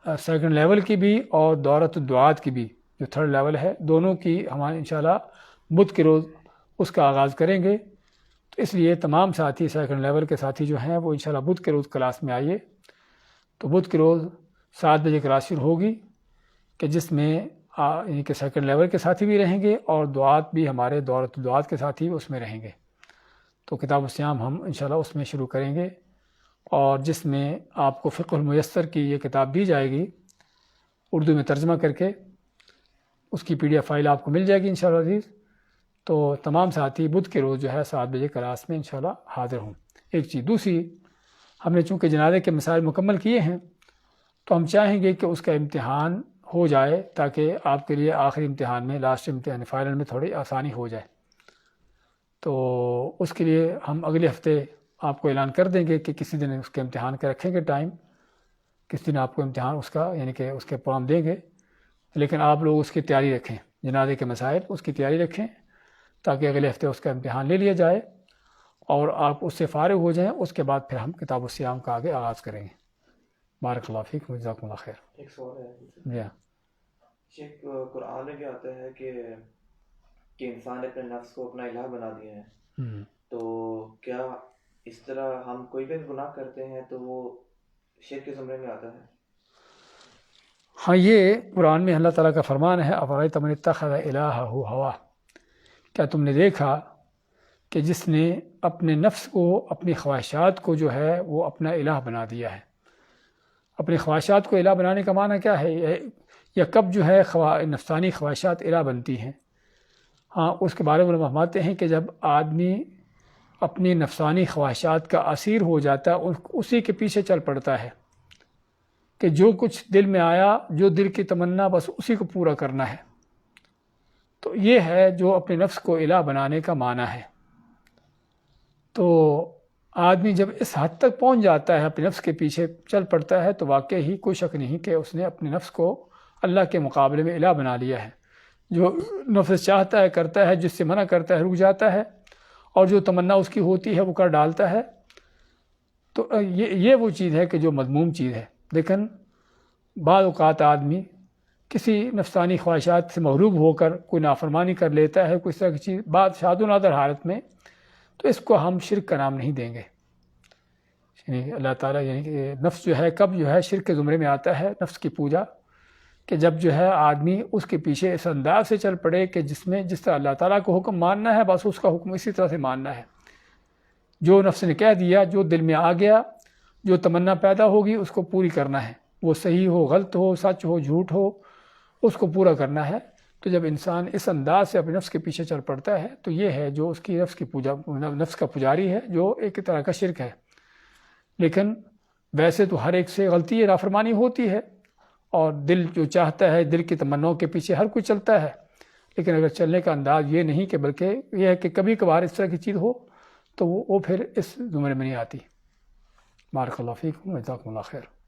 سیکنڈ لیول کی بھی اور دورۃ الدعات کی بھی جو تھرڈ لیول ہے، دونوں کی ہم انشاءاللہ بدھ کے روز اس کا آغاز کریں گے۔ تو اس لیے تمام ساتھی سیکنڈ لیول کے ساتھی جو ہیں وہ انشاءاللہ بدھ کے روز کلاس میں آئیے۔ تو بدھ کے روز 7 بجے کلاس شروع ہوگی کہ جس میں یعنی کہ سیکنڈ لیول کے ساتھی بھی رہیں گے اور دعات بھی ہمارے دورۃ الدعات کے ساتھی اس میں رہیں گے۔ تو کتاب الصیام ہم انشاءاللہ اس میں شروع کریں گے، اور جس میں آپ کو فقہ المیسر کی یہ کتاب دی جائے گی اردو میں ترجمہ کر کے، اس کی PDF فائل آپ کو مل جائے گی انشاءاللہ عزیز۔ تو تمام ساتھی بدھ کے روز جو ہے 7 بجے کلاس میں انشاءاللہ حاضر ہوں۔ ایک چیز دوسری، ہم نے چونکہ جنازے کے مسائل مکمل کیے ہیں تو ہم چاہیں گے کہ اس کا امتحان ہو جائے تاکہ آپ کے لیے آخری امتحان میں، لاسٹ امتحان فائنل میں تھوڑی آسانی ہو جائے۔ تو اس کے لیے ہم اگلے ہفتے آپ کو اعلان کر دیں گے کہ کسی دن اس کے امتحان کا رکھیں گے ٹائم، کس دن آپ کو امتحان اس کا یعنی کہ اس کے پروگرام دیں گے، لیکن آپ لوگ اس کی تیاری رکھیں، جنازے کے مسائل اس کی تیاری رکھیں تاکہ اگلے ہفتے اس کا امتحان لے لیا جائے اور آپ اس سے فارغ ہو جائیں۔ اس کے بعد پھر ہم کتاب الصیام کا آگے آغاز کریں گے۔ بارک اللہ فیک، جزاکم اللہ خیر۔ ایک سوال ہے جی شیخ، قرآن میں بھی آتا ہے کہ انسان نے اپنے نفس کو اپنا الہ بنا دیا ہے، تو کیا اس طرح ہم کوئی بھی گناہ کرتے ہیں تو وہ شرک کے زمرے میں آتا ہے؟ ہاں یہ قرآن میں اللہ تعالیٰ کا فرمان ہے افرأیت من اتخذ الہہ ہوا، کیا تم نے دیکھا کہ جس نے اپنے نفس کو، اپنی خواہشات کو جو ہے وہ اپنا الہ بنا دیا ہے۔ اپنی خواہشات کو الہ بنانے کا معنی کیا ہے، یا کب جو ہے نفسانی خواہشات الہ بنتی ہیں؟ ہاں اس کے بارے میں علماء فرماتے ہیں کہ جب آدمی اپنی نفسانی خواہشات کا اسیر ہو جاتا ہے، اسی کے پیچھے چل پڑتا ہے کہ جو کچھ دل میں آیا، جو دل کی تمنا، بس اسی کو پورا کرنا ہے۔ تو یہ ہے جو اپنے نفس کو الہ بنانے کا معنی ہے۔ تو آدمی جب اس حد تک پہنچ جاتا ہے، اپنے نفس کے پیچھے چل پڑتا ہے، تو واقعی ہی کوئی شک نہیں کہ اس نے اپنے نفس کو اللہ کے مقابلے میں الہ بنا لیا ہے۔ جو نفس چاہتا ہے کرتا ہے، جس سے منع کرتا ہے رک جاتا ہے، اور جو تمنا اس کی ہوتی ہے وہ کر ڈالتا ہے۔ تو یہ وہ چیز ہے کہ جو مذموم چیز ہے۔ لیکن بعض اوقات آدمی کسی نفسانی خواہشات سے مغلوب ہو کر کوئی نافرمانی کر لیتا ہے، کوئی اس طرح کی چیز، بعض شاذ و نادر حالت میں، تو اس کو ہم شرک کا نام نہیں دیں گے۔ یعنی اللہ تعالیٰ یعنی کہ نفس جو ہے کب جو ہے شرک کے زمرے میں آتا ہے، نفس کی پوجا، کہ جب جو ہے آدمی اس کے پیچھے اس انداز سے چل پڑے کہ جس طرح اللہ تعالیٰ کو حکم ماننا ہے، بس اس کا حکم اسی طرح سے ماننا ہے۔ جو نفس نے کہہ دیا، جو دل میں آ گیا، جو تمنا پیدا ہوگی، اس کو پوری کرنا ہے، وہ صحیح ہو، غلط ہو، سچ ہو، جھوٹ ہو، اس کو پورا کرنا ہے۔ تو جب انسان اس انداز سے اپنے نفس کے پیچھے چل پڑتا ہے، تو یہ ہے جو اس کی نفس کی پوجا، نفس کا پجاری ہے، جو ایک طرح کا شرک ہے۔ لیکن ویسے تو ہر ایک سے غلطی ہے، نافرمانی ہوتی ہے، اور دل جو چاہتا ہے، دل کی تمناؤں کے پیچھے ہر کوئی چلتا ہے۔ لیکن اگر چلنے کا انداز یہ نہیں کہ بلکہ یہ ہے کہ کبھی کبھار اس طرح کی چیز ہو، تو وہ پھر اس زمرے میں نہیں آتی۔ بارک اللہ فیکم، جزاکم اللہ خیر۔